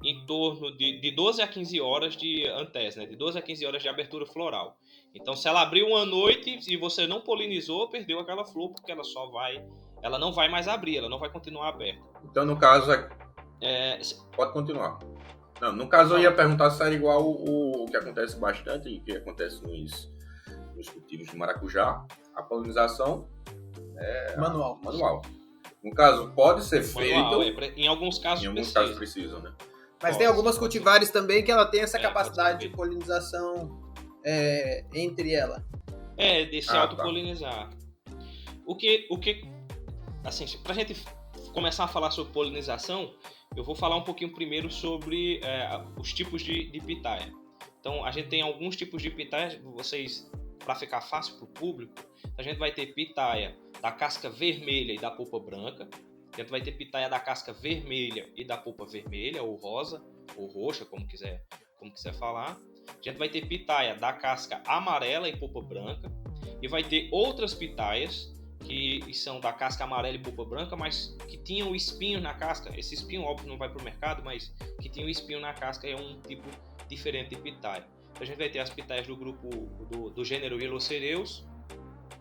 em torno de 12 a 15 horas de antese, né? De 12 a 15 horas de abertura floral. Então, se ela abriu uma noite e você não polinizou, perdeu aquela flor, porque ela não vai mais abrir, ela não vai continuar aberta. Então, no caso, pode continuar. Não, no caso, eu ia perguntar se era igual o que acontece bastante, e que acontece nos cultivos de maracujá. A polinização é manual. No caso, pode ser feito. Em alguns casos precisam, né? Mas tem algumas cultivares também que ela tem essa capacidade de polinização entre ela. De se autopolinizar. O que assim, pra gente começar a falar sobre polinização, eu vou falar um pouquinho primeiro sobre os tipos de pitaia. Então, a gente tem alguns tipos de pitaia, para ficar fácil para o público, a gente vai ter pitaia da casca vermelha e da polpa branca, a gente vai ter pitaia da casca vermelha e da polpa vermelha, ou rosa, ou roxa, como quiser falar. A gente vai ter pitaia da casca amarela e polpa branca, e vai ter outras pitaias que são da casca amarela e polpa branca, mas que tinham espinho na casca. Esse espinho, óbvio, não vai para o mercado, mas que tinha um espinho na casca é um tipo diferente de pitaia. Então, a gente vai ter as pitaias do grupo do gênero Hylocereus,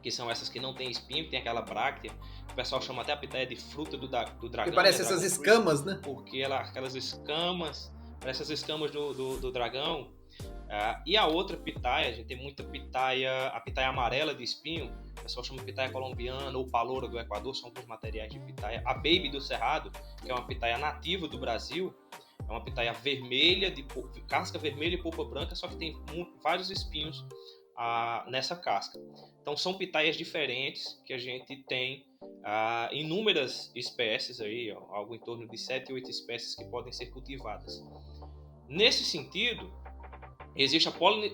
que são essas que não tem espinho, tem aquela bráctea. O pessoal chama até a pitaia de fruta do dragão. Que parece essas escamas, né? Porque aquelas escamas, parece as escamas do dragão. E a outra pitaia, a gente tem muita pitaia, a pitaia amarela de espinho, o pessoal chama de pitaia colombiana ou paloura do Equador, são alguns materiais de pitaia. A baby do cerrado, que é uma pitaia nativa do Brasil, é uma pitaia vermelha, de casca vermelha e polpa branca, só que tem vários espinhos nessa casca. Então são pitaias diferentes que a gente tem inúmeras espécies aí, algo em torno de 7 ou 8 espécies que podem ser cultivadas. Nesse sentido,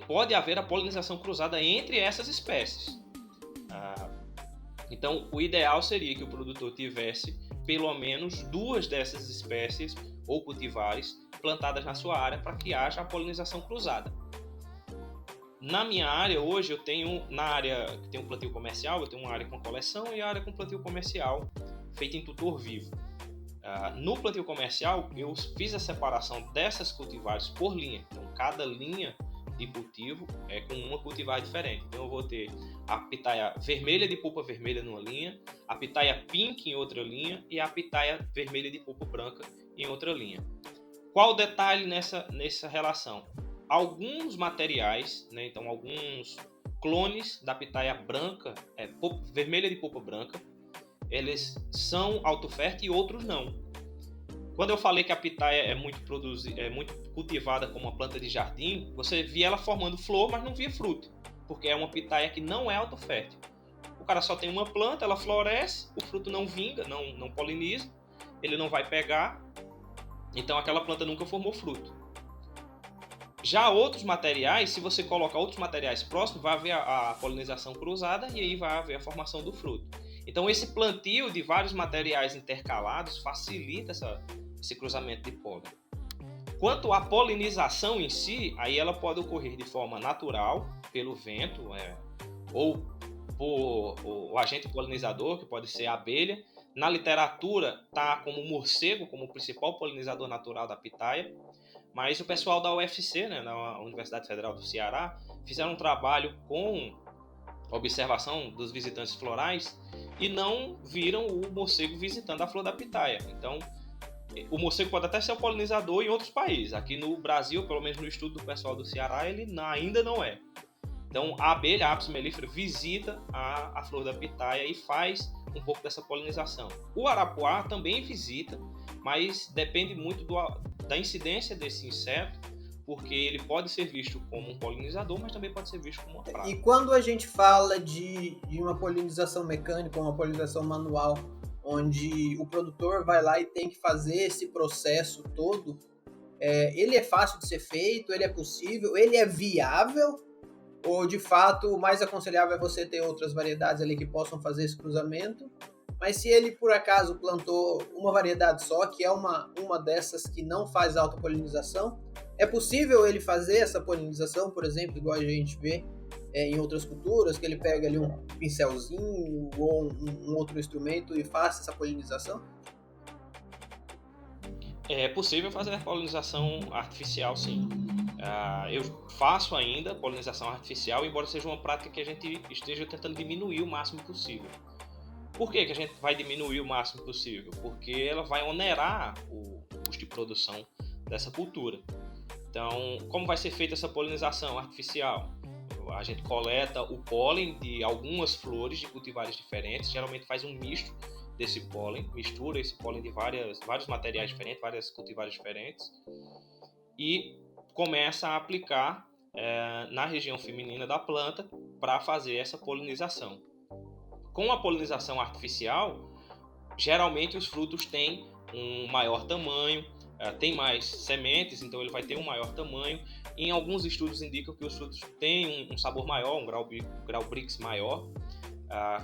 pode haver a polinização cruzada entre essas espécies. Então, o ideal seria que o produtor tivesse pelo menos 2 dessas espécies ou cultivares plantadas na sua área para que haja a polinização cruzada. Na minha área, hoje, eu tenho, na área que tem um plantio comercial, eu tenho uma área com coleção e a área com plantio comercial feita em tutor vivo. No plantio comercial, eu fiz a separação dessas cultivares por linha. Então, cada linha de cultivo é com uma cultivar diferente. Então, eu vou ter a pitaia vermelha de polpa vermelha numa linha, a pitaia pink em outra linha e a pitaia vermelha de polpa branca em outra linha. Qual o detalhe nessa relação? alguns materiais, né, então alguns clones da pitaia branca, vermelha de polpa branca, eles são autofértil e outros não. Quando eu falei que a pitaia é muito cultivada como uma planta de jardim, você via ela formando flor, mas não via fruto, porque é uma pitaia que não é autofértil. O cara só tem uma planta, ela floresce, o fruto não vinga, não poliniza, ele não vai pegar, então aquela planta nunca formou fruto. Já outros materiais, se você colocar outros materiais próximos, vai haver a polinização cruzada e aí vai haver a formação do fruto. Então esse plantio de vários materiais intercalados facilita esse cruzamento de pólen. Quanto à polinização em si, aí ela pode ocorrer de forma natural, pelo vento, ou por o agente polinizador, que pode ser a abelha. Na literatura está como morcego, como o principal polinizador natural da pitaia. Mas o pessoal da UFC, né, na Universidade Federal do Ceará, fizeram um trabalho com observação dos visitantes florais e não viram o morcego visitando a flor da pitaia. Então, o morcego pode até ser o polinizador em outros países. Aqui no Brasil, pelo menos no estudo do pessoal do Ceará, ele ainda não é. Então, a abelha, a Apis mellifera, visita a flor da pitaia e faz um pouco dessa polinização. O arapuá também visita, mas depende muito da incidência desse inseto, porque ele pode ser visto como um polinizador, mas também pode ser visto como uma praga. E quando a gente fala de uma polinização mecânica, uma polinização manual, onde o produtor vai lá e tem que fazer esse processo todo, ele é fácil de ser feito, ele é possível, ele é viável? Ou, de fato, o mais aconselhável é você ter outras variedades ali que possam fazer esse cruzamento? Mas se ele, por acaso, plantou uma variedade só, que é uma dessas que não faz autopolinização, é possível ele fazer essa polinização, por exemplo, igual a gente vê em outras culturas, que ele pega ali um pincelzinho ou um outro instrumento e faça essa polinização? É possível fazer a polinização artificial, sim. Eu faço ainda polinização artificial, embora seja uma prática que a gente esteja tentando diminuir o máximo possível. Por que a gente vai diminuir o máximo possível? Porque ela vai onerar o custo de produção dessa cultura. Então, como vai ser feita essa polinização artificial? A gente coleta o pólen de algumas flores de cultivares diferentes, geralmente faz um misto desse pólen, mistura esse pólen de vários materiais diferentes, várias cultivares diferentes, e começa a aplicar na região feminina da planta para fazer essa polinização. Com a polinização artificial, geralmente os frutos têm um maior tamanho, tem mais sementes, então ele vai ter um maior tamanho. Em alguns estudos indicam que os frutos têm um sabor maior, um grau Brix maior.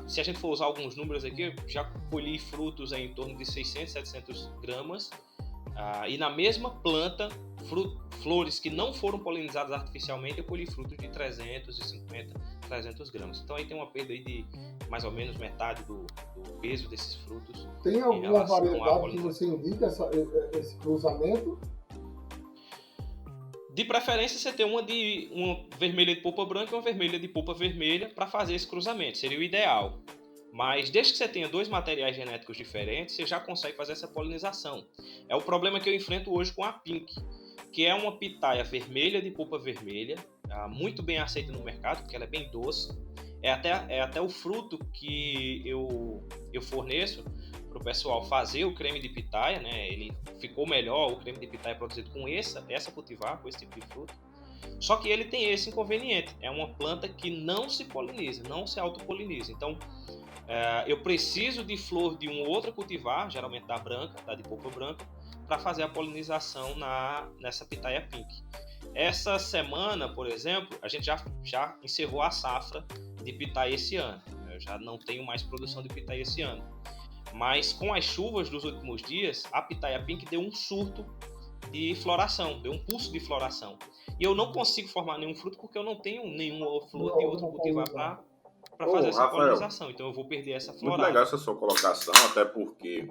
Se a gente for usar alguns números aqui, eu já colhi frutos em torno de 600, 700 gramas. E na mesma planta, flores que não foram polinizadas artificialmente, eu colhi frutos de 350, 300 gramas. Então aí tem uma perda aí de mais ou menos metade do peso desses frutos. Tem alguma variedade que você indica esse cruzamento? De preferência, você tem uma vermelha de polpa branca e uma vermelha de polpa vermelha para fazer esse cruzamento. Seria o ideal. Mas desde que você tenha dois materiais genéticos diferentes, você já consegue fazer essa polinização. É o problema que eu enfrento hoje com a Pink, que é uma pitaia vermelha de polpa vermelha, muito bem aceita no mercado, porque ela é bem doce. É até o fruto que eu forneço para o pessoal fazer o creme de pitaia, né? Ele ficou melhor, o creme de pitaia é produzido com essa cultivar, com esse tipo de fruto. Só que ele tem esse inconveniente, é uma planta que não se poliniza, não se autopoliniza. Então, eu preciso de flor de um outro cultivar, geralmente da branca, da de polpa branca, para fazer a polinização nessa pitaia Pink. Essa semana, por exemplo, a gente já encerrou a safra de pitaia esse ano. Eu já não tenho mais produção de pitaia esse ano. Mas com as chuvas dos últimos dias, a pitaia Pink deu um surto de floração, deu um pulso de floração. E eu não consigo formar nenhum fruto porque eu não tenho nenhuma flor de outro cultivar para fazer essa polinização. Então eu vou perder essa florada. Muito legal essa sua colocação, até porque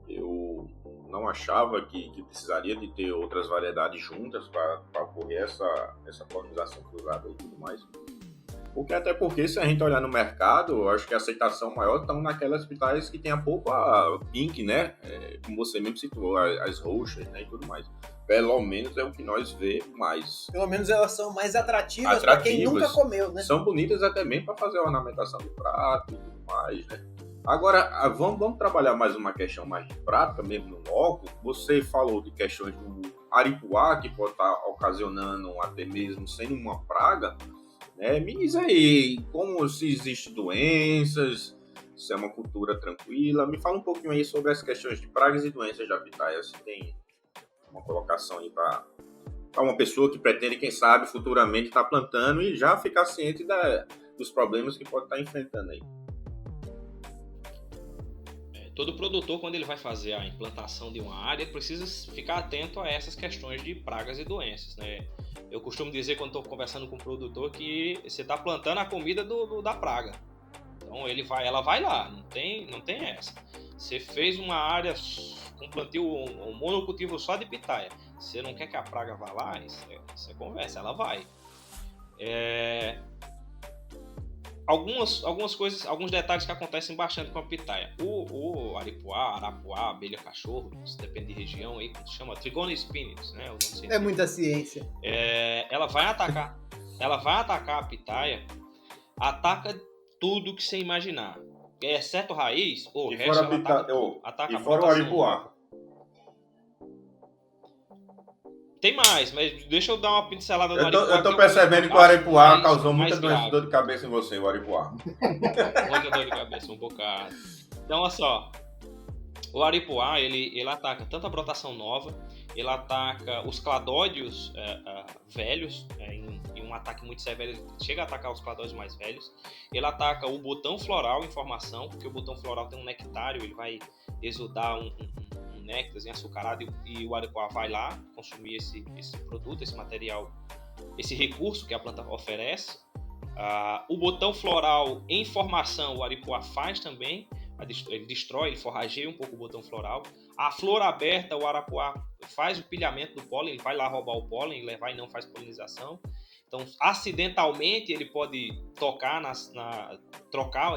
eu não achava que precisaria de ter outras variedades juntas para ocorrer essa polinização cruzada e tudo mais. Porque até porque, se a gente olhar no mercado, eu acho que a aceitação maior estão naquelas pitaia que tem a polpa pink, né? Como você mesmo citou, as roxas, né? E tudo mais. Pelo menos é o que nós vemos mais. Pelo menos elas são mais atrativas para quem nunca comeu, né? São bonitas até mesmo para fazer a ornamentação do prato e tudo mais, né? Agora, vamos trabalhar mais uma questão mais de prática, mesmo no loco. Você falou de questões do aripuá, que pode estar ocasionando até mesmo sendo uma praga. Me diz aí, como se existem doenças, se é uma cultura tranquila. Me fala um pouquinho aí sobre as questões de pragas e doenças da pitaia. Se tem uma colocação aí para uma pessoa que pretende, quem sabe, futuramente estar plantando e já ficar ciente dos problemas que pode estar enfrentando aí. Todo produtor, quando ele vai fazer a implantação de uma área, precisa ficar atento a essas questões de pragas e doenças, né? Eu costumo dizer, quando estou conversando com o produtor, que você está plantando a comida da praga. Então ela vai lá, não tem essa. Você fez uma área com plantio, um monocultivo só de pitaia. Você não quer que a praga vá lá? Isso é conversa, ela vai. Algumas coisas, alguns detalhes que acontecem bastante com a pitaia. O aripuá, arapuá, abelha cachorro, isso depende de região aí, como se chama, Trigona spinix, né? É muita ciência. Ela vai atacar a pitaia, ataca tudo que você imaginar, exceto raiz, o resto ela ataca e fora o aripuá. Tem mais, mas deixa eu dar uma pincelada no aripuá. Eu tô percebendo que o aripuá causou muita dor de cabeça em você, o aripuá. Muita dor de cabeça, um bocado. Então, olha só. O aripuá, ele ataca tanto a brotação nova, ele ataca os cladódios velhos, em um ataque muito severo, ele chega a atacar os cladódios mais velhos. Ele ataca o botão floral em formação, porque o botão floral tem um nectário, ele vai exudar um néctar açucarado e o aripuá vai lá consumir esse produto, esse material, esse recurso que a planta oferece. O botão floral em formação, o aripuá faz também, ele destrói, ele forrageia um pouco o botão floral. A flor aberta, o arapuá faz o pilhamento do pólen, ele vai lá roubar o pólen, levar e não faz polinização. Então, acidentalmente, ele pode trocar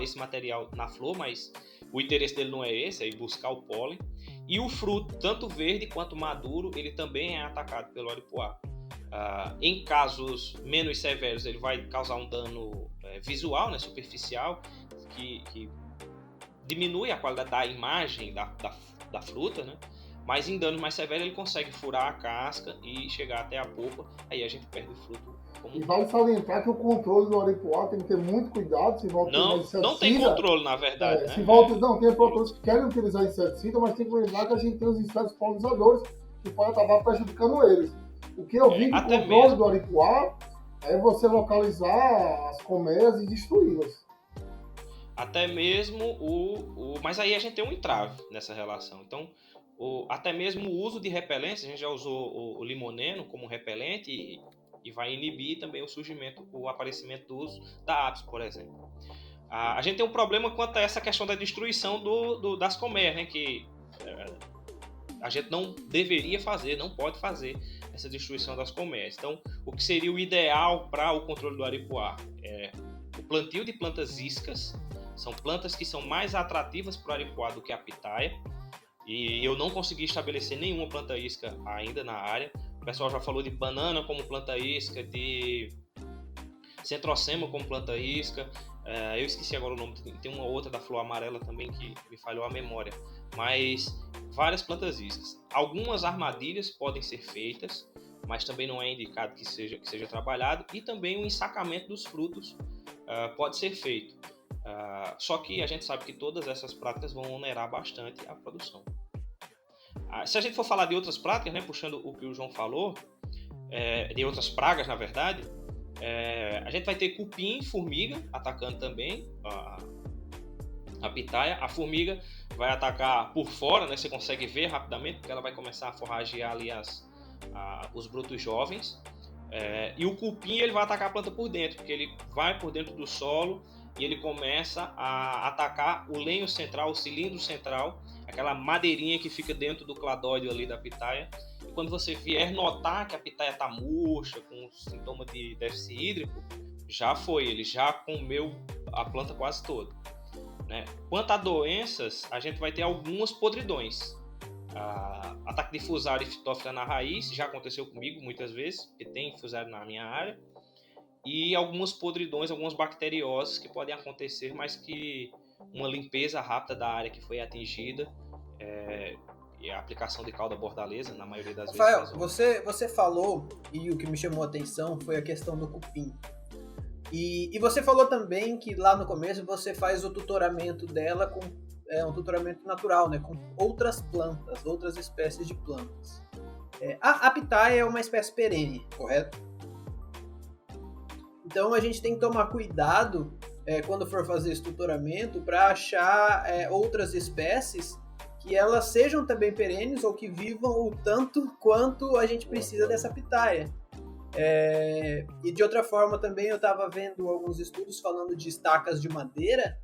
esse material na flor, mas o interesse dele não é esse, é ir buscar o pólen. E o fruto, tanto verde quanto maduro, ele também é atacado pelo aripuá. Em casos menos severos, ele vai causar um dano visual, né, superficial, que diminui a qualidade da imagem da fruta, né? Mas em danos mais severos, ele consegue furar a casca e chegar até a polpa, aí a gente perde o fruto. E vale salientar que o controle do aripuá tem que ter muito cuidado. Se volta não tem controle, na verdade. Né? Tem produtores que querem utilizar inseticida, mas tem que lembrar que a gente tem os insetos polinizadores que podem acabar prejudicando eles. O que eu vi do controle do aripuá é você localizar as colmeias e destruí-las. Até mesmo mas aí a gente tem um entrave nessa relação. Então, até mesmo o uso de repelentes, a gente já usou o limoneno como repelente e vai inibir também o aparecimento do uso da apis, por exemplo. A gente tem um problema quanto a essa questão da destruição das colmeias, né, que a gente não deveria fazer, não pode fazer essa destruição das colmeias. Então, o que seria o ideal para o controle do aripuá? O plantio de plantas iscas. São plantas que são mais atrativas para o aripuá do que a pitaia. E eu não consegui estabelecer nenhuma planta isca ainda na área. O pessoal já falou de banana como planta isca, de centrocema como planta isca. Eu esqueci agora o nome, tem uma outra da flor amarela também que me falhou a memória. Mas várias plantas iscas. Algumas armadilhas podem ser feitas, mas também não é indicado que seja trabalhado. E também o ensacamento dos frutos pode ser feito. Só que a gente sabe que todas essas práticas vão onerar bastante a produção. Se a gente for falar de outras práticas, né, puxando o que o João falou, de outras pragas, na verdade, a gente vai ter cupim, formiga atacando também a pitaia. A formiga vai atacar por fora, né, você consegue ver rapidamente, porque ela vai começar a forragear ali os brotos jovens. E o cupim ele vai atacar a planta por dentro, porque ele vai por dentro do solo e ele começa a atacar o lenho central, o cilindro central, aquela madeirinha que fica dentro do cladódio ali da pitaia. E quando você vier notar que a pitaia está murcha, com sintoma de déficit hídrico, ele já comeu a planta quase toda, né? Quanto a doenças, a gente vai ter algumas podridões. Ataque de Fusarium e Phytophthora na raiz, já aconteceu comigo muitas vezes, porque tem Fusarium na minha área, e algumas podridões, algumas bacterioses que podem acontecer, mas que uma limpeza rápida da área que foi atingida, e a aplicação de calda bordaleza, na maioria das vezes. Rafael, você falou, e o que me chamou a atenção foi a questão do cupim. E você falou também que lá no começo você faz o tutoramento dela com um tutoramento natural, né, com outras plantas, outras espécies de plantas. A pitaia é uma espécie perene, correto? Então a gente tem que tomar cuidado quando for fazer esse tutoramento para achar outras espécies que elas sejam também perenes ou que vivam o tanto quanto a gente precisa dessa pitaia. E de outra forma também eu estava vendo alguns estudos falando de estacas de madeira,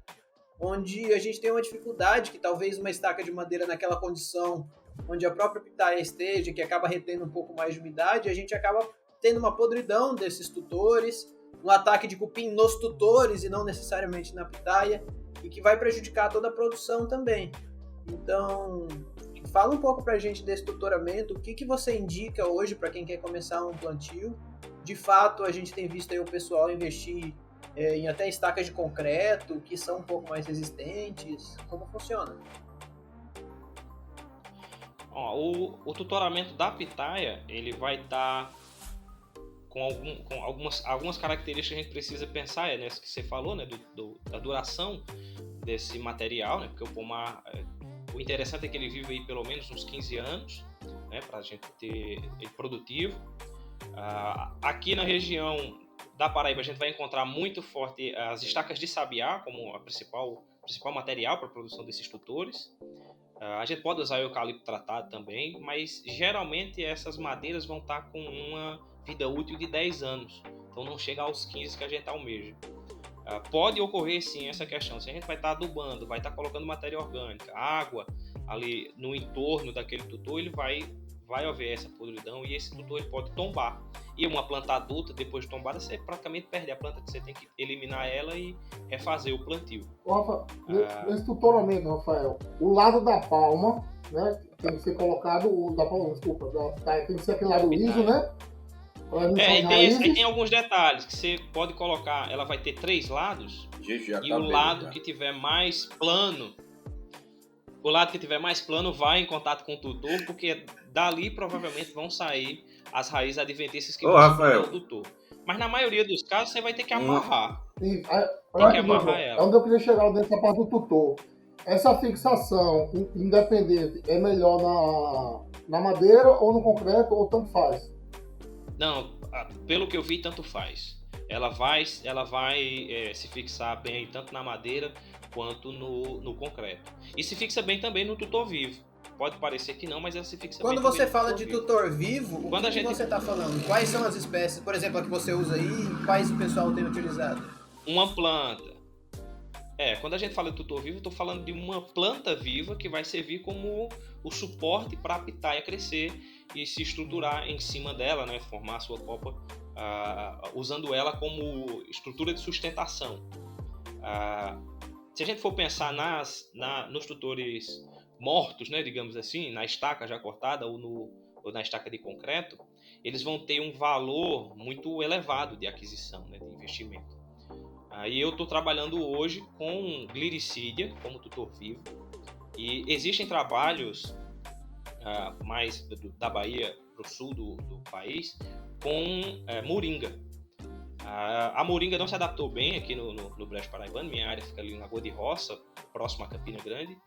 onde a gente tem uma dificuldade que talvez uma estaca de madeira naquela condição onde a própria pitaia esteja, que acaba retendo um pouco mais de umidade, a gente acaba tendo uma podridão desses tutores, um ataque de cupim nos tutores e não necessariamente na pitaia, e que vai prejudicar toda a produção também. Então, fala um pouco pra gente desse tutoramento, o que você indica hoje para quem quer começar um plantio. De fato, a gente tem visto aí o pessoal investir em até estacas de concreto, que são um pouco mais resistentes. Como funciona? O tutoramento da pitaia, ele vai estar com algumas características que a gente precisa pensar, nessa que você falou, né, da duração desse material, né, porque o pomar, o interessante é que ele vive aí pelo menos uns 15 anos, né, para a gente ter ele produtivo. Aqui na região da Paraíba a gente vai encontrar muito forte as estacas de sabiá como a principal material para a produção desses tutores. A gente pode usar o eucalipto tratado também, mas geralmente essas madeiras vão estar com uma vida útil de 10 anos, então não chega aos 15 que a gente almeja. Pode ocorrer sim essa questão, se a gente vai estar adubando, vai estar colocando matéria orgânica, água ali no entorno daquele tutor, ele vai haver essa podridão e esse tutor ele pode tombar. E uma planta adulta, depois de tombada, você praticamente perde a planta, que você tem que eliminar ela e refazer o plantio. Rafa, nesse tutoramento, Rafael, o lado da palma, né, tem que ser colocado, tem que ser aquele lado liso, né? E tem alguns detalhes que você pode colocar, ela vai ter 3 lados, e o lado que tiver mais plano, vai em contato com o tutor, porque dali provavelmente vão sair as raízes adventícias que vão sair do tutor. Mas na maioria dos casos você vai ter que amarrar. Tem que amarrar ela. Onde eu queria chegar dentro da parte do tutor. Essa fixação independente é melhor na madeira ou no concreto, ou tanto faz? Não, pelo que eu vi, tanto faz. Ela vai se fixar bem tanto na madeira quanto no concreto. E se fixa bem também no tutor vivo. Pode parecer que não, mas ela se fixa bem. Quando você fala de tutor vivo, o que você está falando? Quais são as espécies, por exemplo, a que você usa aí, quais o pessoal tem utilizado? Uma planta. Quando a gente fala de tutor vivo, eu estou falando de uma planta viva que vai servir como o suporte para a pitaia crescer e se estruturar em cima dela, né, formar a sua copa, usando ela como estrutura de sustentação. Se a gente for pensar nos tutores mortos, né, digamos assim, na estaca já cortada ou na estaca de concreto, eles vão ter um valor muito elevado de aquisição, né, de investimento. Aí eu estou trabalhando hoje com gliricídia como tutor vivo, e existem trabalhos mais da Bahia para o sul do país com moringa. A moringa não se adaptou bem aqui no Brejo Paraibano, minha área fica ali em Lagoa de Roça, próximo a Campina Grande.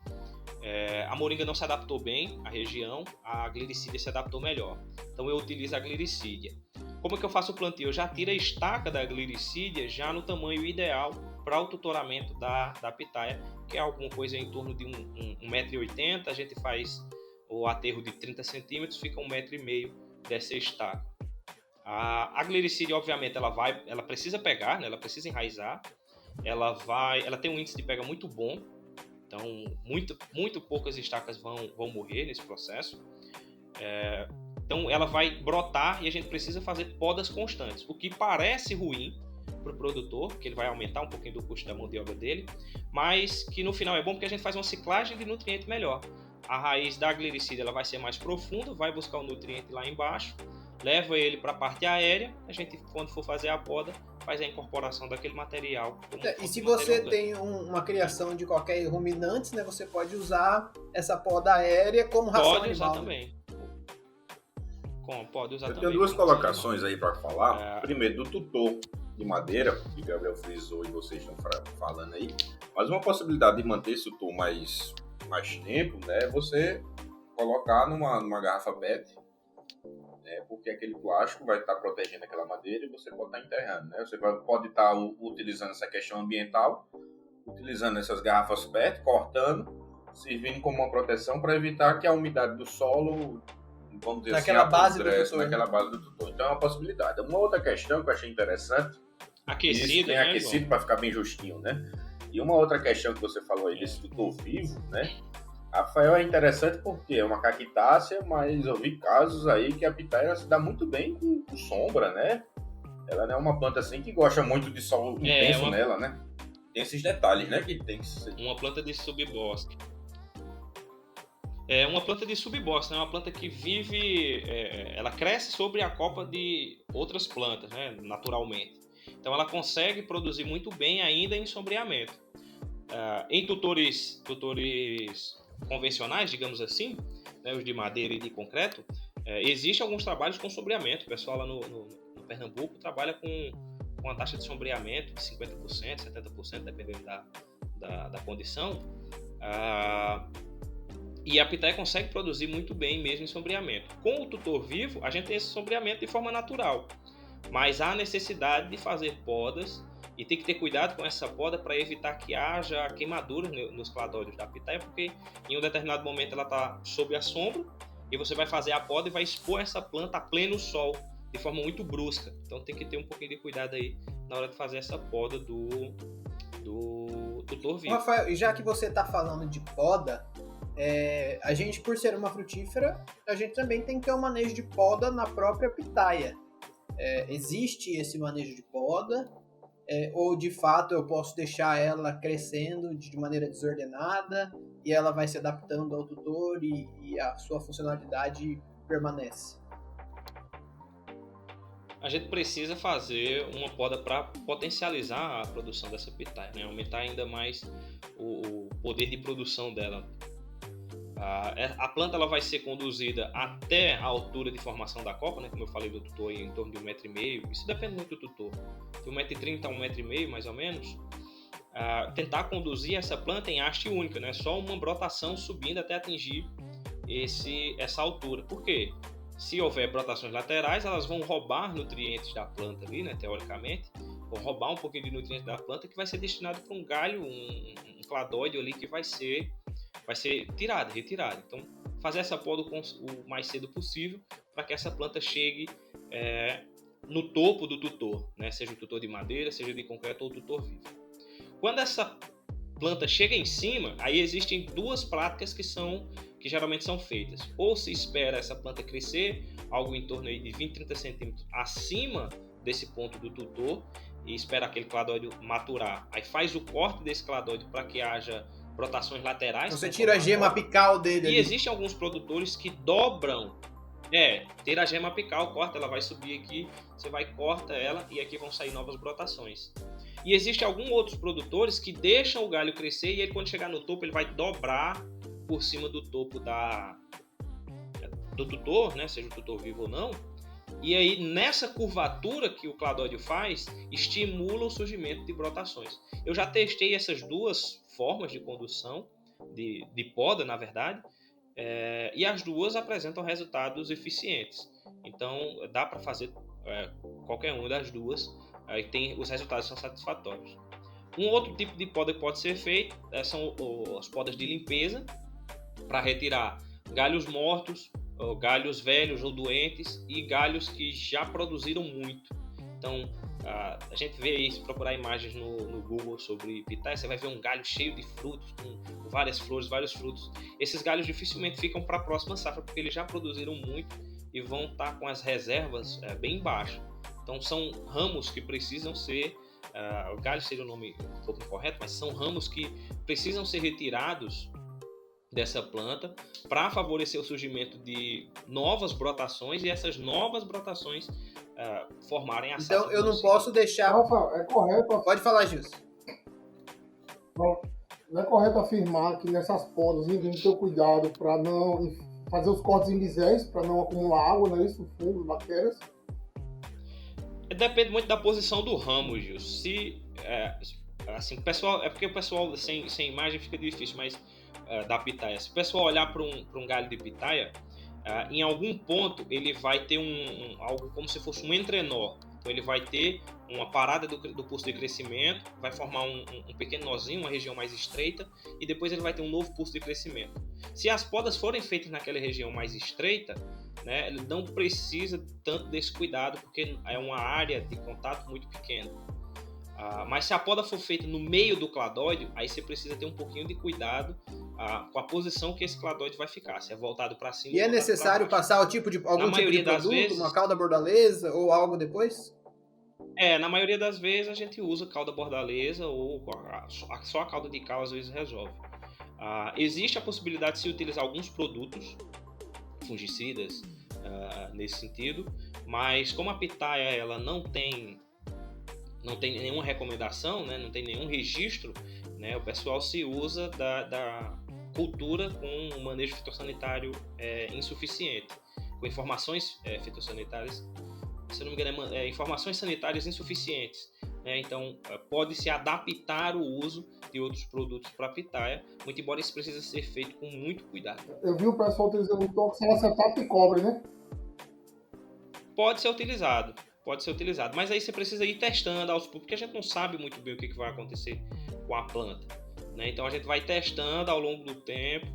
A moringa não se adaptou bem à região, a gliricídia se adaptou melhor. Então eu utilizo a gliricídia. Como é que eu faço o plantio? Eu já tiro a estaca da gliricídia já no tamanho ideal para o tutoramento da pitaia, que é alguma coisa em torno de 1,80 m. A gente faz o aterro de 30 centímetros, fica 1,5 m dessa estaca. A gliricídia, obviamente, ela precisa pegar, né? Ela precisa enraizar. Ela tem um índice de pega muito bom. Então, muito poucas estacas vão morrer nesse processo. Então, ela vai brotar e a gente precisa fazer podas constantes. O que parece ruim, para o produtor, que ele vai aumentar um pouquinho do custo da mão de obra dele, mas que no final é bom porque a gente faz uma ciclagem de nutriente melhor. A raiz da glericida ela vai ser mais profunda, vai buscar o nutriente lá embaixo, leva ele para a parte aérea, a gente, quando for fazer a poda, faz a incorporação daquele material. E se você tem uma criação de qualquer ruminantes, né, você pode usar essa poda aérea como ração pode animal. Usar também. Pode usar Eu também. tenho duas colocações aí para falar. Primeiro, do tutor de madeira, que o Gabriel frisou e vocês estão falando aí. Mas uma possibilidade de manter esse tutor mais tempo, né, é você colocar numa garrafa PET, né, porque aquele plástico vai estar protegendo aquela madeira e você pode estar enterrando, né? Você pode estar utilizando essa questão ambiental, utilizando essas garrafas PET, cortando, servindo como uma proteção para evitar que a umidade do solo, vamos dizer naquela assim, base do tutor. naquela base do tutor. Então é uma possibilidade. Uma outra questão que eu achei interessante, aquecido, tem né, aquecido para ficar bem justinho, né? E uma outra questão que você falou aí desse tutor vivo, né? Rafael, é interessante porque é uma cactácea, mas eu vi casos aí que a pitaia se dá muito bem com sombra, né? Ela não é uma planta assim que gosta muito de sol intenso nela, né? Tem esses detalhes, né? Que tem que ser. Uma planta de subbosque. É uma planta de subbosque, né? Uma planta que vive, ela cresce sobre a copa de outras plantas, né? Naturalmente. Então ela consegue produzir muito bem ainda em sombreamento. Em tutores convencionais, digamos assim, né, os de madeira e de concreto, existem alguns trabalhos com sombreamento. O pessoal lá no Pernambuco trabalha com uma taxa de sombreamento de 50%, 70%, dependendo da condição. E a pitaia consegue produzir muito bem mesmo em sombreamento. Com o tutor vivo, a gente tem esse sombreamento de forma natural, mas há necessidade de fazer podas e tem que ter cuidado com essa poda para evitar que haja queimadura nos cladóides da pitaia, porque em um determinado momento ela está sob a sombra e você vai fazer a poda e vai expor essa planta a pleno sol de forma muito brusca. Então tem que ter um pouquinho de cuidado aí na hora de fazer essa poda do tutor vivo. Rafael, e já que você está falando de poda, a gente, por ser uma frutífera, a gente também tem que ter um manejo de poda na própria pitaia. Existe esse manejo de poda? Ou de fato eu posso deixar ela crescendo de maneira desordenada e ela vai se adaptando ao tutor e a sua funcionalidade permanece? A gente precisa fazer uma poda para potencializar a produção dessa pitaia, né? Aumentar ainda mais o poder de produção dela. A planta ela vai ser conduzida até a altura de formação da copa, né? Como eu falei do tutor, em torno de 1,5 m. Isso depende muito do tutor. De 1,30 m a 1,5 m, mais ou menos. Tentar conduzir essa planta em haste única, né? Só uma brotação subindo até atingir essa altura. Por quê? Se houver brotações laterais, elas vão roubar nutrientes da planta ali, né? Teoricamente, vão roubar um pouquinho de nutrientes da planta que vai ser destinado para um galho, um cladóide ali que vai ser retirado. Então, fazer essa poda o mais cedo possível para que essa planta chegue no topo do tutor, né? Seja o tutor de madeira, seja de concreto ou o tutor vivo. Quando essa planta chega em cima, aí existem duas práticas que geralmente são feitas. Ou se espera essa planta crescer, algo em torno aí de 20, 30 centímetros acima desse ponto do tutor e espera aquele cladóide maturar. Aí faz o corte desse cladóide para que haja brotações laterais. Você tira a gema apical dele. E existem alguns produtores que dobram. Tira a gema apical, corta, ela vai subir aqui, você vai corta ela e aqui vão sair novas brotações. E existem alguns outros produtores que deixam o galho crescer e ele, quando chegar no topo, ele vai dobrar por cima do topo do tutor, né? Seja o tutor vivo ou não. E aí, nessa curvatura que o cladóide faz, estimula o surgimento de brotações. Eu já testei essas duas formas de condução, de poda, na verdade, e as duas apresentam resultados eficientes. Então, dá para fazer qualquer uma das duas, e os resultados são satisfatórios. Um outro tipo de poda que pode ser feito são as podas de limpeza, para retirar galhos mortos, galhos velhos ou doentes e galhos que já produziram muito. Então, a gente vê aí, se procurar imagens no Google sobre pitaia, você vai ver um galho cheio de frutos, com várias flores, vários frutos. Esses galhos dificilmente ficam para a próxima safra, porque eles já produziram muito e vão estar com as reservas bem baixas. Então, são ramos que precisam ser o galho seria o nome um pouco incorreto, mas são ramos que precisam ser retirados dessa planta para favorecer o surgimento de novas brotações e essas novas brotações formarem a safra. Então eu não posso deixar... Rafael, é correto... Pode falar, Gilson. Não é correto afirmar que nessas podas a gente tem que ter cuidado para não fazer os cortes em bisés, para não acumular água, não é isso? Fungos, bactérias? Depende muito da posição do ramo, Gil. Se, assim, pessoal, é porque o pessoal sem imagem fica difícil, mas da pitaia. Se o pessoal olhar para um galho de pitaia, em algum ponto ele vai ter algo como se fosse um entrenó. Então ele vai ter uma parada do pulso de crescimento, vai formar um pequeno nozinho, uma região mais estreita, e depois ele vai ter um novo pulso de crescimento. Se as podas forem feitas naquela região mais estreita, né, ele não precisa tanto desse cuidado, porque é uma área de contato muito pequena. Mas se a poda for feita no meio do cladóide, aí você precisa ter um pouquinho de cuidado com a posição que esse cladóide vai ficar, se é voltado para cima. E é necessário passar algum tipo de produto, vezes, uma calda bordaleza ou algo depois? Na maioria das vezes a gente usa calda bordaleza ou só a calda de cal às vezes resolve. Existe a possibilidade de se utilizar alguns produtos fungicidas nesse sentido, mas como a pitaia ela não tem nenhuma recomendação, né, não tem nenhum registro, né, o pessoal se usa da cultura com um manejo fitossanitário insuficiente, com informações fitossanitárias, se não me engano, informações sanitárias insuficientes, né? Então pode-se adaptar o uso de outros produtos para a pitaia, muito embora isso precisa ser feito com muito cuidado. Eu vi o pessoal utilizando o toxalacetato e cobre, né? Pode ser utilizado, mas aí você precisa ir testando aos poucos, porque a gente não sabe muito bem o que vai acontecer com a planta, né? Então a gente vai testando ao longo do tempo.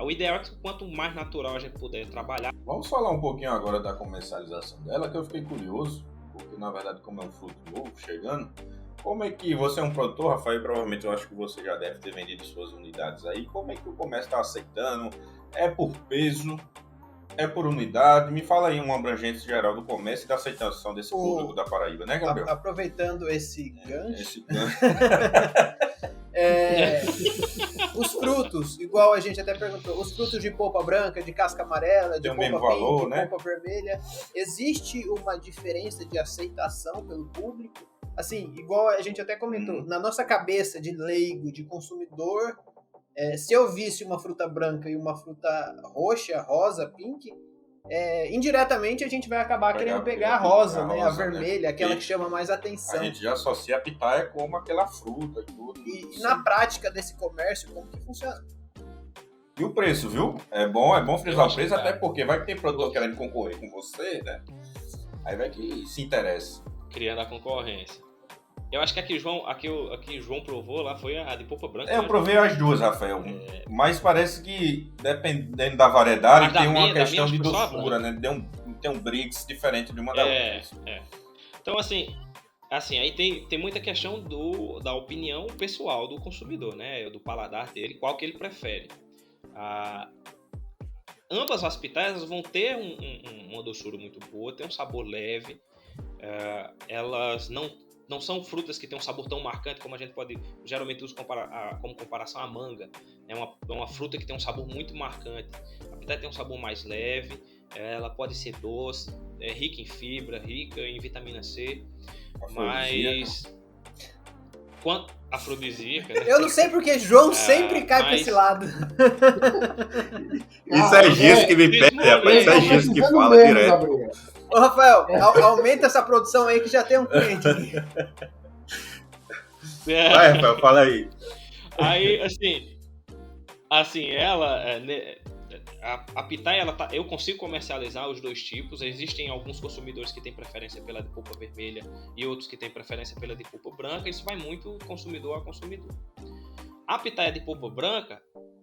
O ideal é que quanto mais natural a gente puder trabalhar. Vamos falar um pouquinho agora da comercialização dela, que eu fiquei curioso, porque na verdade como é um fruto novo chegando, como é que você é um produtor, Rafael, provavelmente eu acho que você já deve ter vendido suas unidades aí, como é que o comércio está aceitando? É por peso? É por unidade? Me fala aí uma abrangência geral do comércio e da aceitação desse público da Paraíba, né, Gabriel? Aproveitando esse gancho. Os frutos, igual a gente até perguntou, os frutos de polpa branca, de casca amarela, de polpa valor, pink, né? polpa vermelha, existe uma diferença de aceitação pelo público? Assim, igual a gente até comentou, na nossa cabeça de leigo, de consumidor, se eu visse uma fruta branca e uma fruta roxa, rosa, pink, indiretamente a gente vai acabar querendo pegar a rosa, né? A vermelha, aquela que chama mais atenção. A gente já associa a pitaia como aquela fruta e tudo. E na prática desse comércio, como que funciona? E o preço, viu? É bom frisar o preço, até porque vai que tem produtor querendo concorrer com você, né? Aí vai que se interessa. Criando a concorrência. Eu acho que aqui João provou lá foi a de polpa branca. Eu provei as duas, Rafael. Mas parece que, dependendo da variedade, tem uma questão de doçura, né? Tem um brix diferente de uma da outra. Então, assim, aí tem muita questão da opinião pessoal do consumidor, né? Do paladar dele, qual que ele prefere. Ambas as pitaias vão ter uma doçura muito boa, tem um sabor leve. Elas não são frutas que têm um sabor tão marcante como a gente geralmente usa como comparação à manga. É uma fruta que tem um sabor muito marcante. A pitaia tem um sabor mais leve, ela pode ser doce, rica em fibra, rica em vitamina C, mas afrodisíaca, né? Eu não sei porque João sempre cai pra esse lado. Isso é Giz que me pede, rapaz. Isso é Giz que fala direto. Ô, Rafael, aumenta essa produção aí que já tem um cliente aqui. Vai, Rafael, fala aí. Aí, assim, a pitaia, eu consigo comercializar os dois tipos. Existem alguns consumidores que têm preferência pela de polpa vermelha e outros que têm preferência pela de polpa branca. Isso vai muito consumidor a consumidor. A pitaia de polpa branca,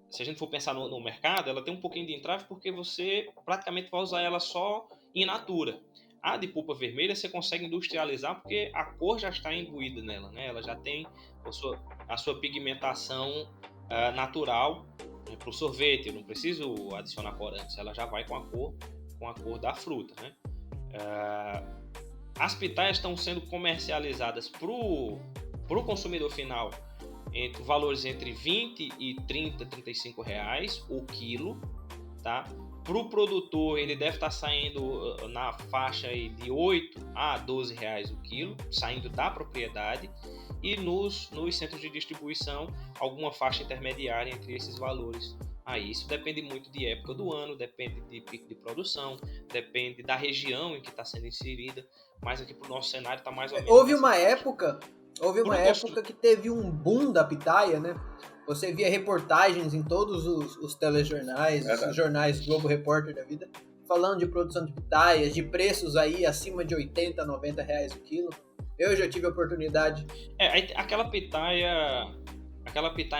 se a gente for pensar no mercado, ela tem um pouquinho de entrave porque você praticamente vai usar ela só in natura. A de polpa vermelha você consegue industrializar porque a cor já está imbuída nela, né? Ela já tem a sua pigmentação natural para o sorvete. Eu não preciso adicionar corantes, ela já vai com a cor da fruta, né? as pitaias estão sendo comercializadas para o consumidor final entre valores entre 20 e 30, 35 reais o quilo, tá? Para o produtor, ele deve estar saindo na faixa aí de 8 a 12 reais o quilo, saindo da propriedade, e nos centros de distribuição, alguma faixa intermediária entre esses valores. Aí, isso depende muito de época do ano, depende de pico de produção, depende da região em que está sendo inserida, mas aqui para o nosso cenário está mais ou menos... Houve uma época que teve um boom da pitaia, né? Você via reportagens em todos os telejornais, os jornais Globo Repórter da vida, falando de produção de pitaias, de preços aí acima de 80, 90 reais o quilo. Eu já tive a oportunidade. Aquela pitaia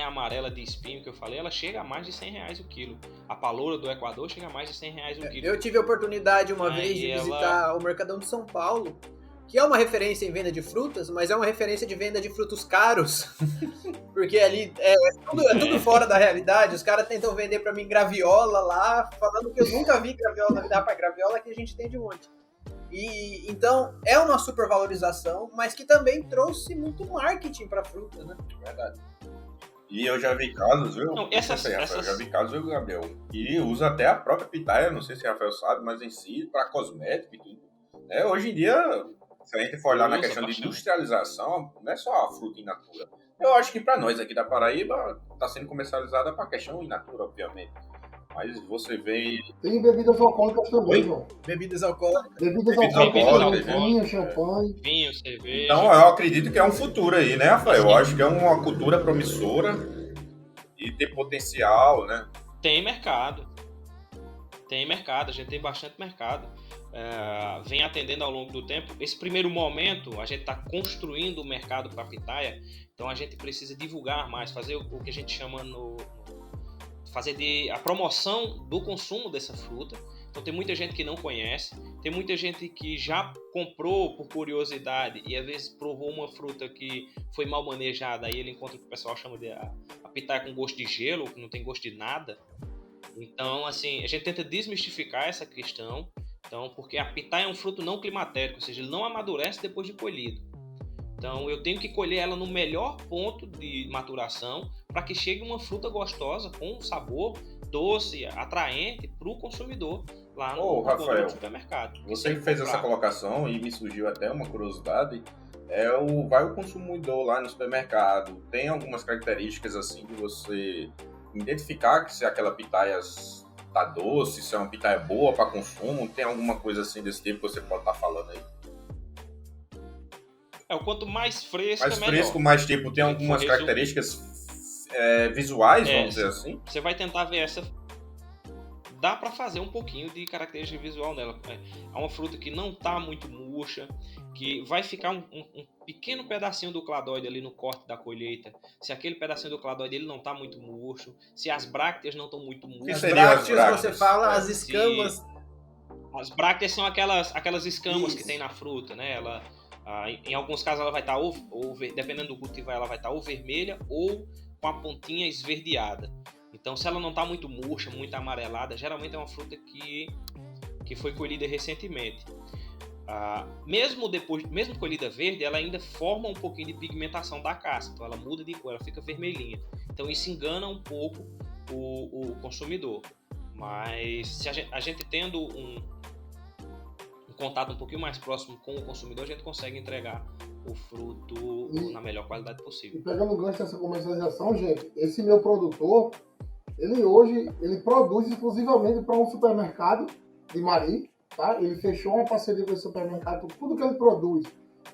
amarela de espinho que eu falei, ela chega a mais de 100 reais o quilo. A paloura do Equador chega a mais de 100 reais o quilo. Eu tive a oportunidade uma vez de visitar o Mercadão de São Paulo, que é uma referência em venda de frutas, mas é uma referência de venda de frutos caros, porque ali é tudo fora da realidade. Os caras tentam vender pra mim graviola lá, falando que eu nunca vi graviola na vida. Rapaz, graviola que a gente tem de monte. E então é uma supervalorização, mas que também trouxe muito marketing pra fruta, né? Verdade. E eu já vi casos, viu? Não, Eu já vi casos, viu, Gabriel? E usa até a própria pitaia, não sei se o Rafael sabe, mas em si, pra cosmético e tudo. Hoje em dia, se a gente for olhar na questão de industrialização, não é só a fruta in natura. Eu acho que para nós aqui da Paraíba está sendo comercializada para a questão in natura, obviamente. Mas você vê... Tem bebidas alcoólicas também, João. Bebidas alcoólicas. Bebidas alcoólicas, vinho, champanhe. Vinho, cerveja. Então eu acredito que é um futuro aí, né, Rafael? Eu acho que é uma cultura promissora e tem potencial, né? Tem mercado, a gente tem bastante mercado. Vem atendendo ao longo do tempo. Esse primeiro momento, a gente está construindo o mercado para a pitaia, então a gente precisa divulgar mais, fazer o que a gente chama fazer a promoção do consumo dessa fruta. Então tem muita gente que não conhece, tem muita gente que já comprou por curiosidade e às vezes provou uma fruta que foi mal manejada, aí ele encontra o que o pessoal chama de a pitaia com gosto de gelo, que não tem gosto de nada. Então, assim, a gente tenta desmistificar essa questão. Então, porque a pitaia é um fruto não climatérico, ou seja, ele não amadurece depois de colhido. Então, eu tenho que colher ela no melhor ponto de maturação para que chegue uma fruta gostosa, com um sabor doce, atraente para o consumidor lá no Rafael, supermercado. Você que fez essa colocação e me surgiu até uma curiosidade, vai o consumidor lá no supermercado, tem algumas características assim de você identificar que se aquela pitaia tá doce, se é uma pitaia boa para consumo, tem alguma coisa assim desse tipo que você pode estar falando aí? O quanto mais fresco, mais fresco, mais tipo, tem algumas características visuais, vamos dizer assim? Você vai tentar ver essa... Dá para fazer um pouquinho de característica visual nela. É uma fruta que não tá muito murcha, que vai ficar um pequeno pedacinho do cladóide ali no corte da colheita. Se aquele pedacinho do cladóide ele não tá muito murcho, se as brácteas não estão muito murchas. As brácteas, você fala, as escamas. As brácteas são aquelas escamas que tem na fruta, né? Em alguns casos ela vai estar, dependendo do cultivar, ela vai estar ou vermelha ou com a pontinha esverdeada. Então, se ela não está muito murcha, muito amarelada, geralmente é uma fruta que foi colhida recentemente. Mesmo colhida verde, ela ainda forma um pouquinho de pigmentação da casca. Então, ela muda de cor, ela fica vermelhinha. Então, isso engana um pouco o consumidor. Mas, se a gente tendo um contato um pouquinho mais próximo com o consumidor, a gente consegue entregar o fruto na melhor qualidade possível. E pegando o gancho dessa comercialização, gente, esse meu produtor, ele produz exclusivamente para um supermercado de Mari, tá? Ele fechou uma parceria com esse supermercado, tudo que ele produz,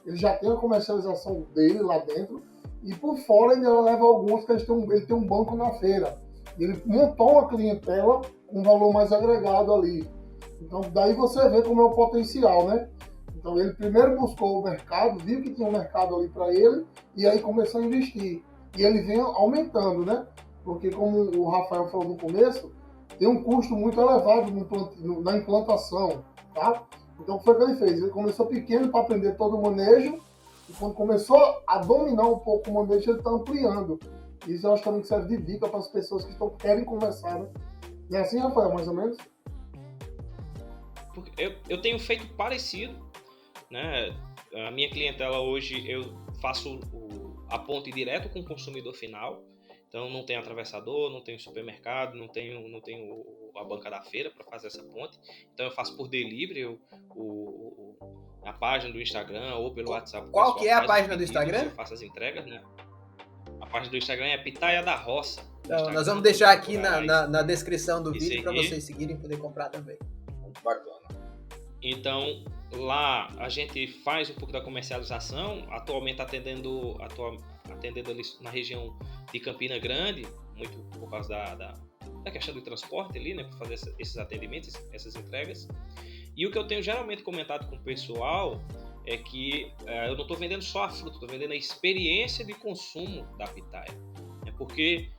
ele já tem a comercialização dele lá dentro, e por fora ele leva alguns que ele tem um banco na feira. Ele montou uma clientela com um valor mais agregado ali. Então, daí você vê como é o potencial, né? Então, ele primeiro buscou o mercado, viu que tinha um mercado ali para ele, e aí começou a investir. E ele vem aumentando, né? Porque, como o Rafael falou no começo, tem um custo muito elevado na implantação, tá? Então, o que foi que ele fez? Ele começou pequeno para aprender todo o manejo, e quando começou a dominar um pouco o manejo, ele está ampliando. Isso eu acho também que serve de dica para as pessoas que querem começar, né? Não é assim, Rafael, mais ou menos? Eu tenho feito parecido né? A minha clientela hoje, eu faço a ponte direto com o consumidor final. Então não tem atravessador, não tem supermercado, não tenho a banca da feira para fazer essa ponte. Então eu faço por delivery a página do Instagram ou pelo WhatsApp. Qual que é a página do Instagram? Eu faço as entregas, né? A página do Instagram é Pitaia da Roça. Então, nós vamos deixar aqui na descrição do vídeo para vocês seguirem e poder comprar também. Muito bacana. Então, lá a gente faz um pouco da comercialização, atualmente atendendo ali na região de Campina Grande, muito por causa da questão do transporte ali, né, para fazer esses atendimentos, essas entregas. E o que eu tenho geralmente comentado com o pessoal é que eu não estou vendendo só a fruta, estou vendendo a experiência de consumo da pitaia. Porque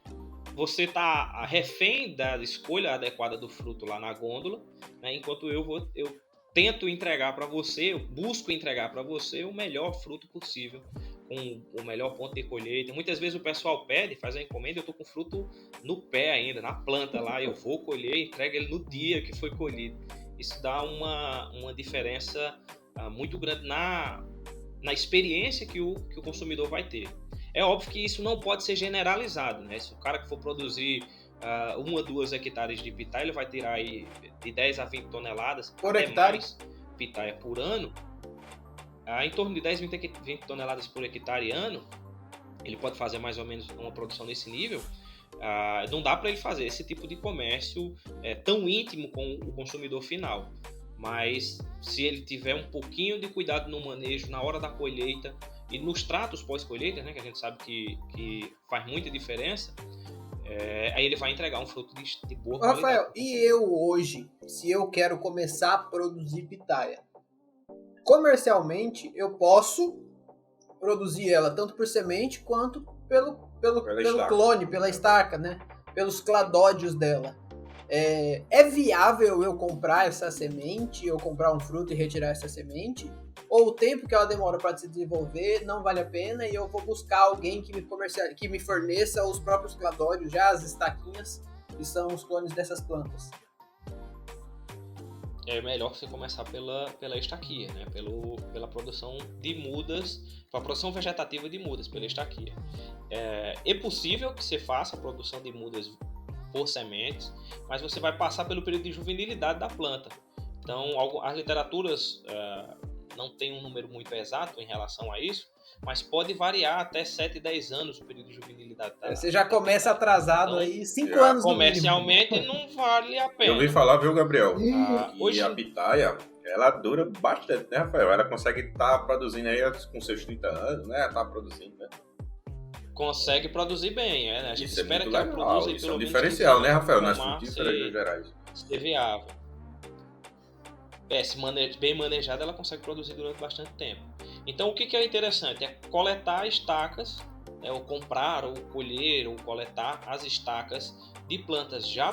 você está refém da escolha adequada do fruto lá na gôndola, né, enquanto eu tento entregar para você, eu busco entregar para você o melhor fruto possível, com o melhor ponto de colheita. Muitas vezes o pessoal pede, faz a encomenda, eu estou com o fruto no pé ainda, na planta lá, eu vou colher e entrego ele no dia que foi colhido. Isso dá uma diferença muito grande na experiência que o consumidor vai ter. É óbvio que isso não pode ser generalizado, né? Se o cara que for produzir 1 a 2 hectares de pitaia, ele vai tirar aí de 10 a 20 toneladas por hectare pitaia por ano, em torno de 10 a 20 toneladas por hectare ano. Ele pode fazer mais ou menos uma produção nesse nível. Não dá para ele fazer esse tipo de comércio tão íntimo com o consumidor final, mas se ele tiver um pouquinho de cuidado no manejo, na hora da colheita e nos tratos pós-colheita, né, que a gente sabe que faz muita diferença, aí ele vai entregar um fruto de boa qualidade. Rafael, e eu hoje, se eu quero começar a produzir pitaia, comercialmente eu posso produzir ela tanto por semente quanto pelo clone, pela estaca, né? Pelos cladódios dela. É viável eu comprar essa semente, eu comprar um fruto e retirar essa semente? Ou o tempo que ela demora para se desenvolver não vale a pena e eu vou buscar alguém que me forneça os próprios cladódios, já as estaquinhas, que são os clones dessas plantas? É melhor você começar pela estaquia, né? Pela produção de mudas, pela produção vegetativa de mudas, pela estaquia. É possível que você faça a produção de mudas por sementes, mas você vai passar pelo período de juvenilidade da planta. Então, as literaturas não tem um número muito exato em relação a isso, mas pode variar até 7, 10 anos o período de juvenilidade. Você já começa atrasado então, aí 5 anos no comercialmente não vale a pena. Eu ouvi falar, viu, Gabriel? Hoje a pitaia, ela dura bastante, né, Rafael? Ela consegue estar produzindo aí com seus 30 anos, né? Tá produzindo, né? Consegue produzir bem, né? A gente isso espera é que ela produza isso pelo é um menos diferencial, né, Rafael? Nas frutíferas gerais. Ser viável. Bem manejada, ela consegue produzir durante bastante tempo. Então, o que é interessante? É coletar estacas, né, ou comprar, ou colher, ou coletar as estacas de plantas já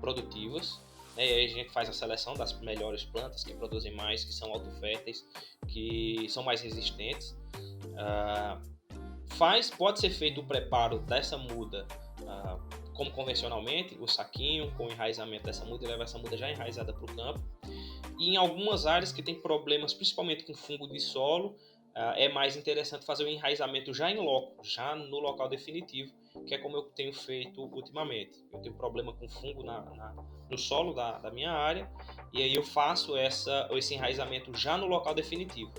produtivas. Né, e aí a gente faz a seleção das melhores plantas que produzem mais, que são autoférteis, que são mais resistentes. Pode ser feito o preparo dessa muda como convencionalmente, o saquinho com o enraizamento dessa muda e leva essa muda já enraizada para o campo. E em algumas áreas que tem problemas, principalmente com fungo de solo, é mais interessante fazer o enraizamento já em loco, já no local definitivo, que é como eu tenho feito ultimamente. Eu tenho problema com fungo no solo da minha área, e aí eu faço esse enraizamento já no local definitivo.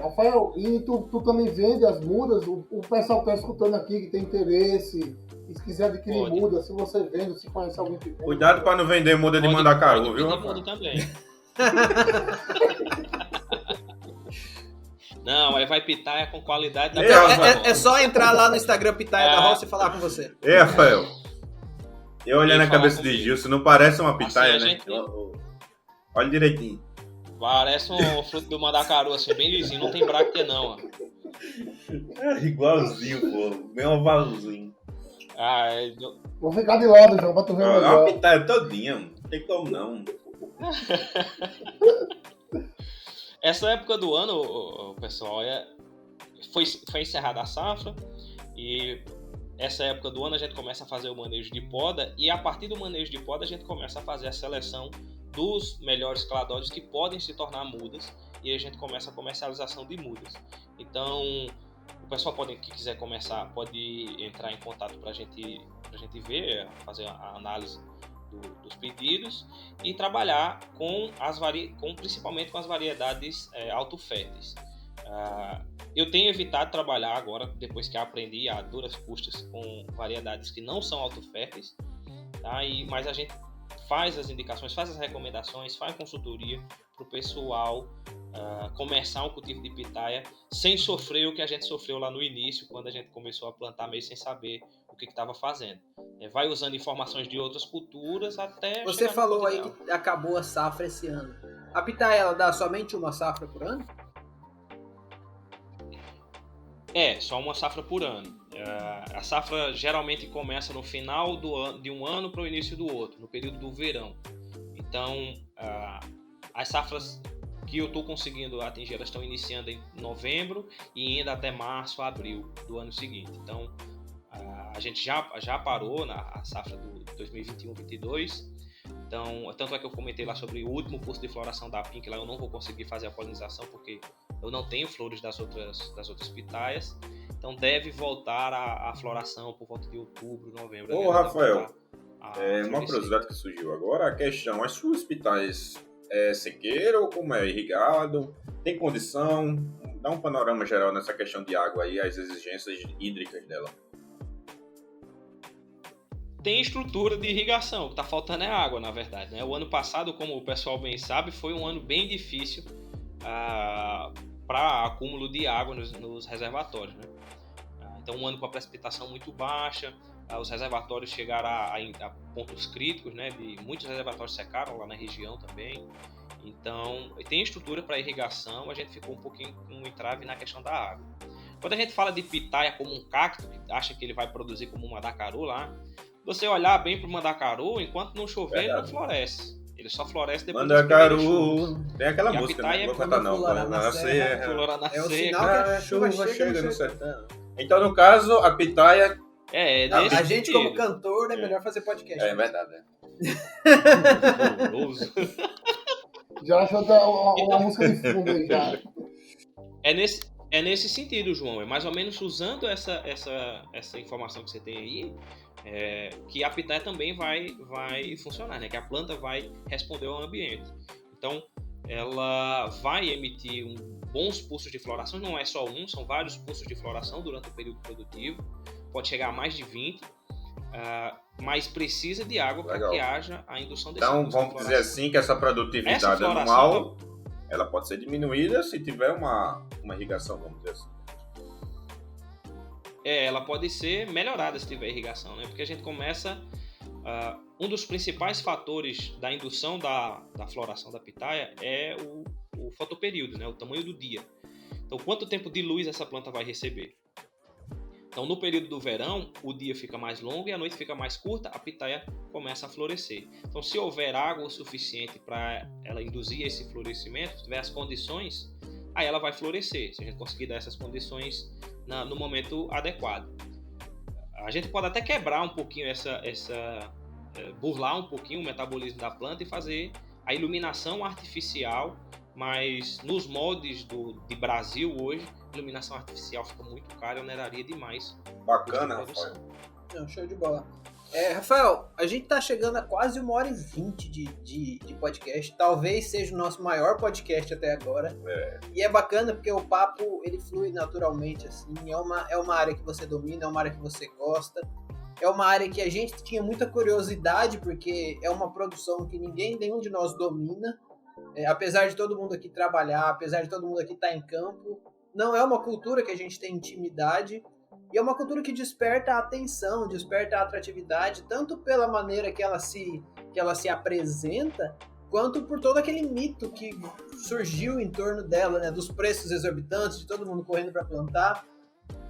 Rafael, e tu também vende as mudas? O pessoal que está escutando aqui, que tem interesse, se quiser adquirir muda, se você vende, se conhece alguém que vende. Cuidado para não vender muda de mandacaru, viu, Rafael? Muda também. Não, aí vai pitaia com qualidade da é só entrar lá no Instagram Pitaia da Roça e falar com você. Rafael. Eu olhando a cabeça de Gilson, não parece uma pitaia, assim, né? Olha direitinho. Parece um fruto do mandacaru, assim, bem lisinho, não tem bráctea não. Ó. Igualzinho, pô. Bem ovalzinho. Vou ficar de lado, João, pra tu ver melhor. É uma pitaia todinha, não tem como não. Essa época do ano, pessoal, foi encerrada a safra e essa época do ano a gente começa a fazer o manejo de poda e a partir do manejo de poda a gente começa a fazer a seleção dos melhores cladóides que podem se tornar mudas, e a gente começa a comercialização de mudas. Então, o pessoal que quiser começar pode entrar em contato para a gente ver, fazer a análise dos pedidos e trabalhar principalmente com as variedades autoférteis. Eu tenho evitado trabalhar agora, depois que aprendi a duras custas, com variedades que não são autoférteis, tá? Mas a gente faz as indicações, faz as recomendações, faz consultoria para o pessoal começar um cultivo de pitaia sem sofrer o que a gente sofreu lá no início, quando a gente começou a plantar meio sem saber o que estava fazendo. Vai usando informações de outras culturas até... Você falou aí que acabou a safra esse ano. A pitaia, ela dá somente uma safra por ano? Só uma safra por ano. A safra geralmente começa no final de um ano para o início do outro, no período do verão. Então, as safras que eu estou conseguindo atingir, elas estão iniciando em novembro e indo até março, abril do ano seguinte. Então, a gente já parou na safra do 2021-22. Então, tanto é que eu comentei lá sobre o último curso de floração da Pink, lá eu não vou conseguir fazer a polinização porque eu não tenho flores das outras pitaias. Então, deve voltar a floração por volta de outubro, novembro. Ô, Rafael, uma curiosidade que surgiu agora, a questão, as suas pitaias sequeira ou como é? Irrigado? Tem condição? Dá um panorama geral nessa questão de água aí, as exigências hídricas dela. Tem estrutura de irrigação, o que está faltando é água, na verdade, né? O ano passado, como o pessoal bem sabe, foi um ano bem difícil para acúmulo de água nos reservatórios, né? Então, um ano com a precipitação muito baixa, os reservatórios chegaram a pontos críticos, né? Muitos reservatórios secaram lá na região também. Então, tem estrutura para irrigação, a gente ficou um pouquinho com um entrave na questão da água. Quando a gente fala de pitaia como um cacto, que acha que ele vai produzir como um mandacaru lá, você olhar bem para o mandacaru, enquanto não chover, ele não floresce. Ele só floresce depois dos primeiros chuvas. Tem aquela música, né? Não vou cantar não. Florar na serra. É o sinal que a chuva chega no sertão. Então, no caso, a pitaia... a gente, como cantor, é melhor fazer podcast. É verdade, né? Já tá uma música de fundo aí, já. É nesse sentido, João. É mais ou menos usando essa informação que você tem aí, que a pitaia também vai funcionar, né? Que a planta vai responder ao ambiente. Então, ela vai emitir bons pulsos de floração. Não é só um, são vários pulsos de floração durante o período produtivo. Pode chegar a mais de 20. Mas precisa de água para que haja a indução desse Então, vamos dizer assim que essa produtividade anual ela pode ser diminuída se tiver uma irrigação, vamos dizer assim. Ela pode ser melhorada se tiver irrigação, né? Porque a gente começa... um dos principais fatores da indução da floração da pitaia é o fotoperíodo, né? O tamanho do dia. Então, quanto tempo de luz essa planta vai receber? Então, no período do verão, o dia fica mais longo e a noite fica mais curta, a pitaia começa a florescer. Então, se houver água o suficiente para ela induzir esse florescimento, se tiver as condições, aí ela vai florescer, se a gente conseguir dar essas condições no momento adequado. A gente pode até quebrar um pouquinho burlar um pouquinho o metabolismo da planta e fazer a iluminação artificial, mas nos moldes de Brasil hoje, iluminação artificial fica muito cara e oneraria demais. Bacana, Rafael. Show de bola. Rafael, a gente tá chegando a quase 1h20 de podcast. Talvez seja o nosso maior podcast até agora. E é bacana porque o papo, ele flui naturalmente, assim. É uma área que você domina, é uma área que você gosta. É uma área que a gente tinha muita curiosidade, porque é uma produção que nenhum de nós domina. Apesar de todo mundo aqui trabalhar, apesar de todo mundo aqui estar em campo, não é uma cultura que a gente tem intimidade. E é uma cultura que desperta a atenção, desperta a atratividade, tanto pela maneira que ela se apresenta, quanto por todo aquele mito que surgiu em torno dela, né? Dos preços exorbitantes, de todo mundo correndo para plantar.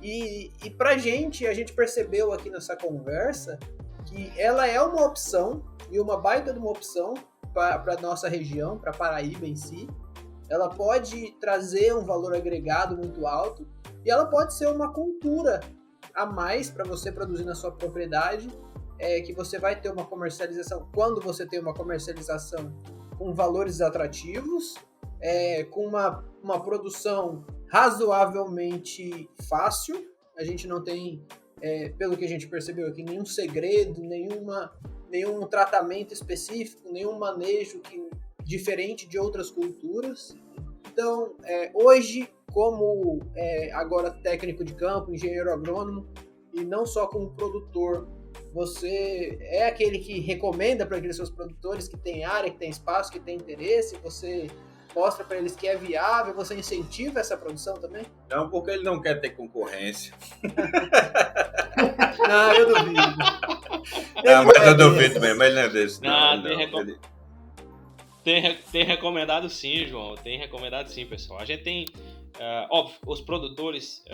E pra gente, a gente percebeu aqui nessa conversa que ela é uma opção, e uma baita de uma opção para a nossa região, para Paraíba em si. Ela pode trazer um valor agregado muito alto, e ela pode ser uma cultura a mais para você produzir na sua propriedade, que você vai ter uma comercialização. Quando você tem uma comercialização com valores atrativos, com uma produção razoavelmente fácil. A gente não tem, pelo que a gente percebeu aqui, nenhum segredo, nenhum tratamento específico, nenhum manejo diferente de outras culturas. Então, hoje, como agora técnico de campo, engenheiro agrônomo, e não só como produtor, você é aquele que recomenda para aqueles seus produtores que tem área, que tem espaço, que tem interesse, você mostra para eles que é viável, você incentiva essa produção também? Não, porque ele não quer ter concorrência. Não, eu duvido. Não, mas eu duvido mesmo, ele não é desse. Não, Tem recomendado sim, João. Tem recomendado sim, pessoal. A gente tem, óbvio, os produtores,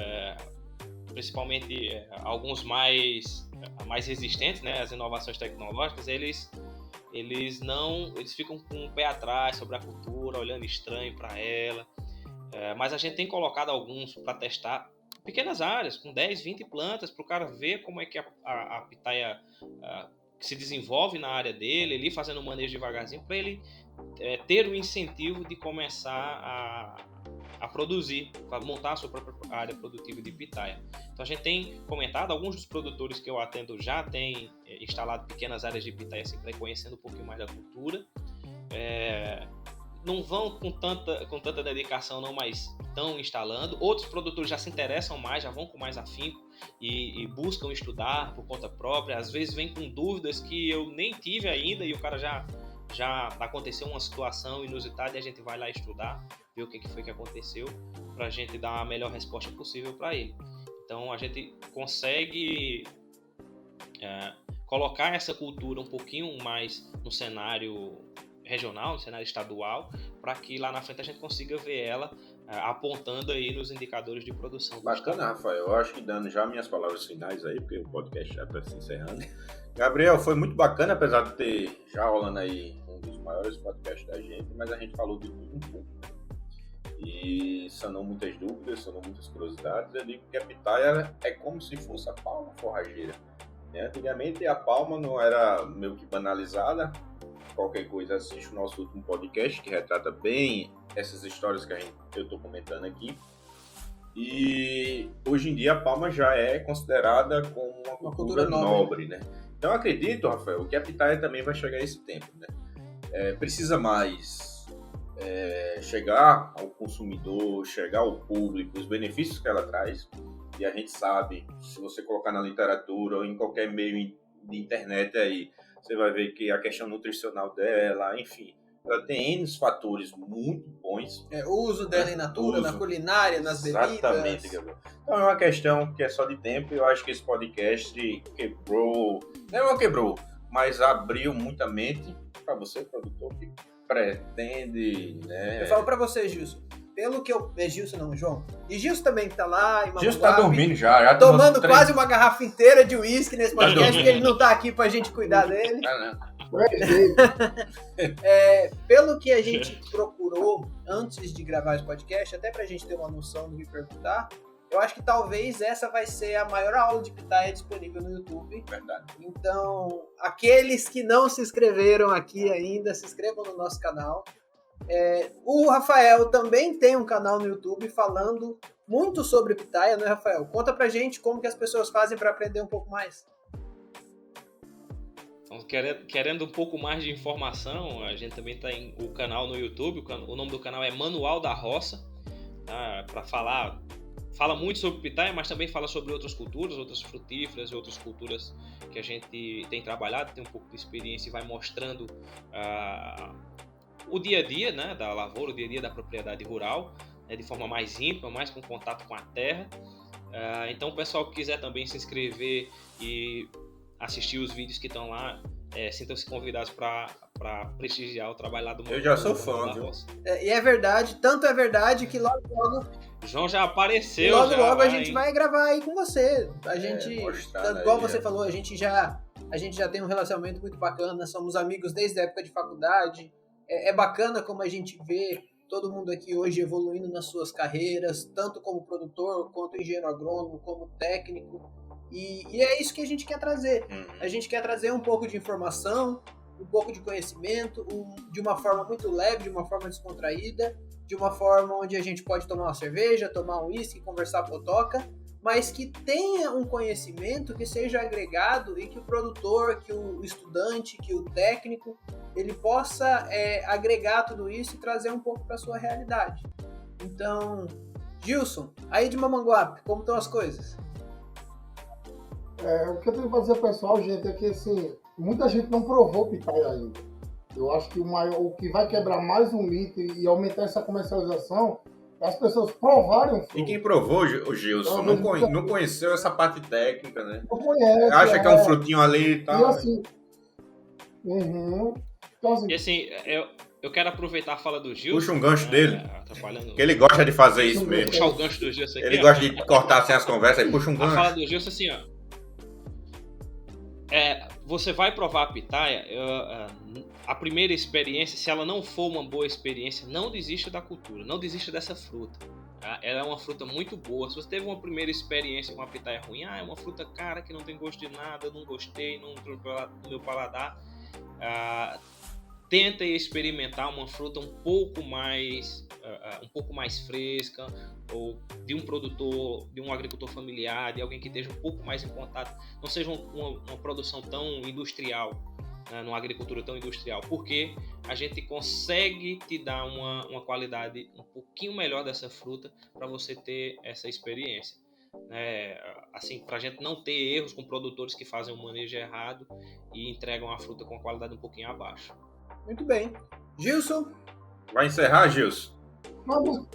principalmente alguns mais resistentes, né, às inovações tecnológicas, eles ficam com o pé atrás sobre a cultura, olhando estranho para ela. Mas a gente tem colocado alguns para testar pequenas áreas, com 10, 20 plantas, para o cara ver como é que a pitaia se desenvolve na área dele, ele fazendo o manejo devagarzinho, para ele ter o incentivo de começar a produzir, para montar a sua própria área produtiva de pitaia. Então a gente tem comentado, alguns dos produtores que eu atendo já têm instalado pequenas áreas de pitaia, assim, para ir conhecendo um pouquinho mais da cultura. Não vão com tanta dedicação não, mas estão instalando. Outros produtores já se interessam mais, já vão com mais afinco e buscam estudar por conta própria. Às vezes vem com dúvidas que eu nem tive ainda e o cara já aconteceu uma situação inusitada e a gente vai lá estudar, ver o que foi que aconteceu, para a gente dar a melhor resposta possível para ele. Então a gente consegue colocar essa cultura um pouquinho mais no cenário regional, no cenário estadual, para que lá na frente a gente consiga ver ela apontando aí nos indicadores de produção. Bacana, Rafael. Eu acho que dando já minhas palavras finais aí, porque o podcast já está se encerrando. Gabriel, foi muito bacana, apesar de ter já rolando aí um dos maiores podcasts da gente, mas a gente falou de tudo um pouco, né? E sanou muitas dúvidas, sanou muitas curiosidades. Eu digo que a pitaia é como se fosse a palma forrageira, né? Antigamente a palma não era meio que banalizada. Qualquer coisa, assiste o nosso último podcast, que retrata bem essas histórias que eu estou comentando aqui. E hoje em dia a palma já é considerada como uma cultura nobre, né? Então eu acredito, Rafael, que a pitaia também vai chegar a esse tempo, né? Precisa mais chegar ao consumidor, chegar ao público, os benefícios que ela traz. E a gente sabe, se você colocar na literatura ou em qualquer meio de internet aí, você vai ver que a questão nutricional dela, enfim, ela tem N fatores muito bons. O uso dela em natura, na culinária, nas bebidas. Exatamente, Gabriel. Então é uma questão que é só de tempo e eu acho que esse podcast quebrou, não quebrou, mas abriu muita mente para você, produtor, que pretende, né? Eu falo para você, Gilson. Pelo que eu... Gilson não, João. E Gilson também que tá lá. Gilson tá dormindo já tomando quase uma garrafa inteira de uísque nesse podcast, porque ele não tá aqui pra gente cuidar dele. Pelo que a gente procurou antes de gravar esse podcast, até pra gente ter uma noção do que perguntar, eu acho que talvez essa vai ser a maior aula de pitaia disponível no YouTube. Verdade. Então, aqueles que não se inscreveram aqui ainda, se inscrevam no nosso canal. O Rafael também tem um canal no YouTube falando muito sobre pitaia, né, Rafael? Conta pra gente como que as pessoas fazem para aprender um pouco mais. Então, querendo um pouco mais de informação, a gente também tem o canal no YouTube. O nome do canal é Manual da Roça, tá? Para fala muito sobre pitaia, mas também fala sobre outras culturas, outras frutíferas e outras culturas que a gente tem trabalhado, tem um pouco de experiência e vai mostrando o dia a dia, né, da lavoura, o dia a dia da propriedade rural, né, de forma mais íntima, mais com contato com a terra. Então o pessoal que quiser também se inscrever e assistir os vídeos que estão lá, sintam-se convidados para prestigiar o trabalho lá do Eu já sou fã, viu? E é verdade, tanto é verdade que logo o João já apareceu. Logo a gente vai gravar aí com você. A gente, igual você falou, a gente já tem um relacionamento muito bacana, somos amigos desde a época de faculdade. É bacana como a gente vê todo mundo aqui hoje evoluindo nas suas carreiras, tanto como produtor, quanto engenheiro agrônomo, como técnico. E é isso que a gente quer trazer. A gente quer trazer um pouco de informação, um pouco de conhecimento, de uma forma muito leve, de uma forma descontraída, de uma forma onde a gente pode tomar uma cerveja, tomar um uísque, conversar potoca, mas que tenha um conhecimento que seja agregado e que o produtor, que o estudante, que o técnico, ele possa agregar tudo isso e trazer um pouco para a sua realidade. Então, Gilson, aí de Mamanguape, como estão as coisas? O que eu tenho para dizer, pessoal, gente, é que assim, muita gente não provou pitaia ainda. Eu acho que o que vai quebrar mais um mito e aumentar essa comercialização é as pessoas provarem o fruto. E quem provou, o Gilson, não conheceu essa parte técnica, né? Não conhece. Acha que é um frutinho ali e tal. E assim... Então, assim, E assim, eu quero aproveitar a fala do Gilson. Puxa um gancho dele. Atrapalhando. Que ele gosta de fazer isso mesmo. Puxar o gancho do Gilson aqui. Ele gosta de cortar assim as conversas e puxa um A fala gancho. do Gilson assim, ó. Você vai provar a pitaia, a primeira experiência, se ela não for uma boa experiência, não desista da cultura, não desista dessa fruta. Tá? Ela é uma fruta muito boa. Se você teve uma primeira experiência com uma pitaia ruim, é uma fruta cara que não tem gosto de nada, eu não gostei, não entrou no meu paladar. Tenta experimentar uma fruta um pouco mais fresca, ou de um produtor, de um agricultor familiar, de alguém que esteja um pouco mais em contato, não seja uma produção tão industrial, né, numa agricultura tão industrial, porque a gente consegue te dar uma qualidade um pouquinho melhor dessa fruta para você ter essa experiência. Assim, para a gente não ter erros com produtores que fazem o manejo errado e entregam a fruta com a qualidade um pouquinho abaixo. Muito bem. Gilson? Vai encerrar, Gilson? Mas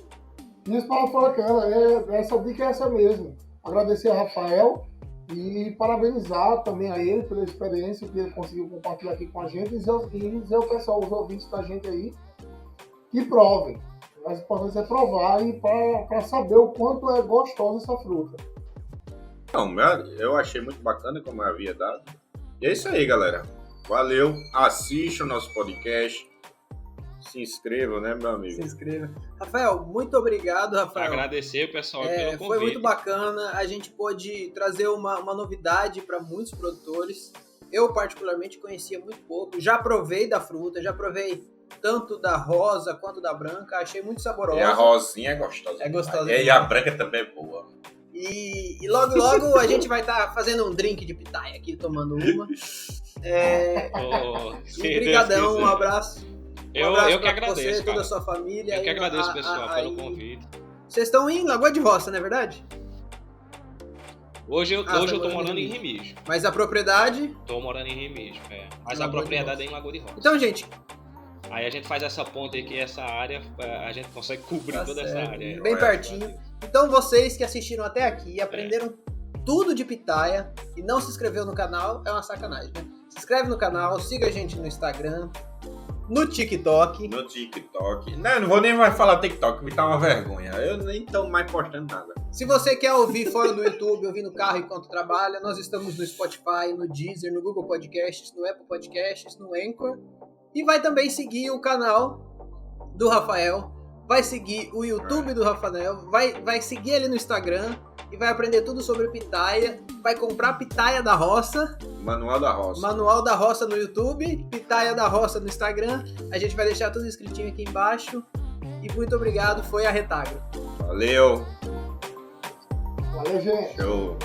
minhas palavras foram aquelas, essa dica é essa mesmo. Agradecer a Rafael e parabenizar também a ele pela experiência que ele conseguiu compartilhar aqui com a gente e dizer ao pessoal, os ouvintes da gente aí, que provem. O mais importante é provar e para saber o quanto é gostosa essa fruta. Não, eu achei muito bacana como eu havia dado. E é isso aí, galera. Valeu, assista o nosso podcast. Se inscreva, né, meu amigo? Se inscreva. Rafael, muito obrigado, Rafael. Agradecer o pessoal pelo convite. Foi muito bacana. A gente pôde trazer uma novidade para muitos produtores. Eu, particularmente, conhecia muito pouco. Já provei da fruta, já provei tanto da rosa quanto da branca. Achei muito saborosa. E a rosinha é gostosa. É gostosa. E a branca também é boa. E logo, logo a gente vai estar fazendo um drink de pitaia aqui, tomando uma. E brigadão, um abraço. Eu que agradeço, você, toda a sua família. Eu que agradeço, pessoal, pelo convite. Vocês estão em Lagoa de Roça, não é verdade? Hoje eu tô morando em Remígio. Mas a propriedade? Tô morando em Remígio, Mas a propriedade é em Lagoa de Roça. Então, gente... Aí a gente faz essa ponte aqui, essa área, a gente consegue cobrir toda essa área. Bem pertinho. Então, vocês que assistiram até aqui e aprenderam tudo de pitaia e não se inscreveu no canal, é uma sacanagem, né? Se inscreve no canal, siga a gente no Instagram, no TikTok. Não vou nem mais falar TikTok, me tá uma vergonha. Eu nem tô mais postando nada. Se você quer ouvir fora do YouTube, ouvir no carro enquanto trabalha, nós estamos no Spotify, no Deezer, no Google Podcasts, no Apple Podcasts, no Anchor. E vai também seguir o canal do Rafael, vai seguir o YouTube do Rafael, vai seguir ele no Instagram e vai aprender tudo sobre pitaia, vai comprar Pitaia da Roça. Manual da Roça no YouTube, Pitaia da Roça no Instagram. A gente vai deixar tudo escritinho aqui embaixo. E muito obrigado, foi a Retagra. Valeu, gente. show.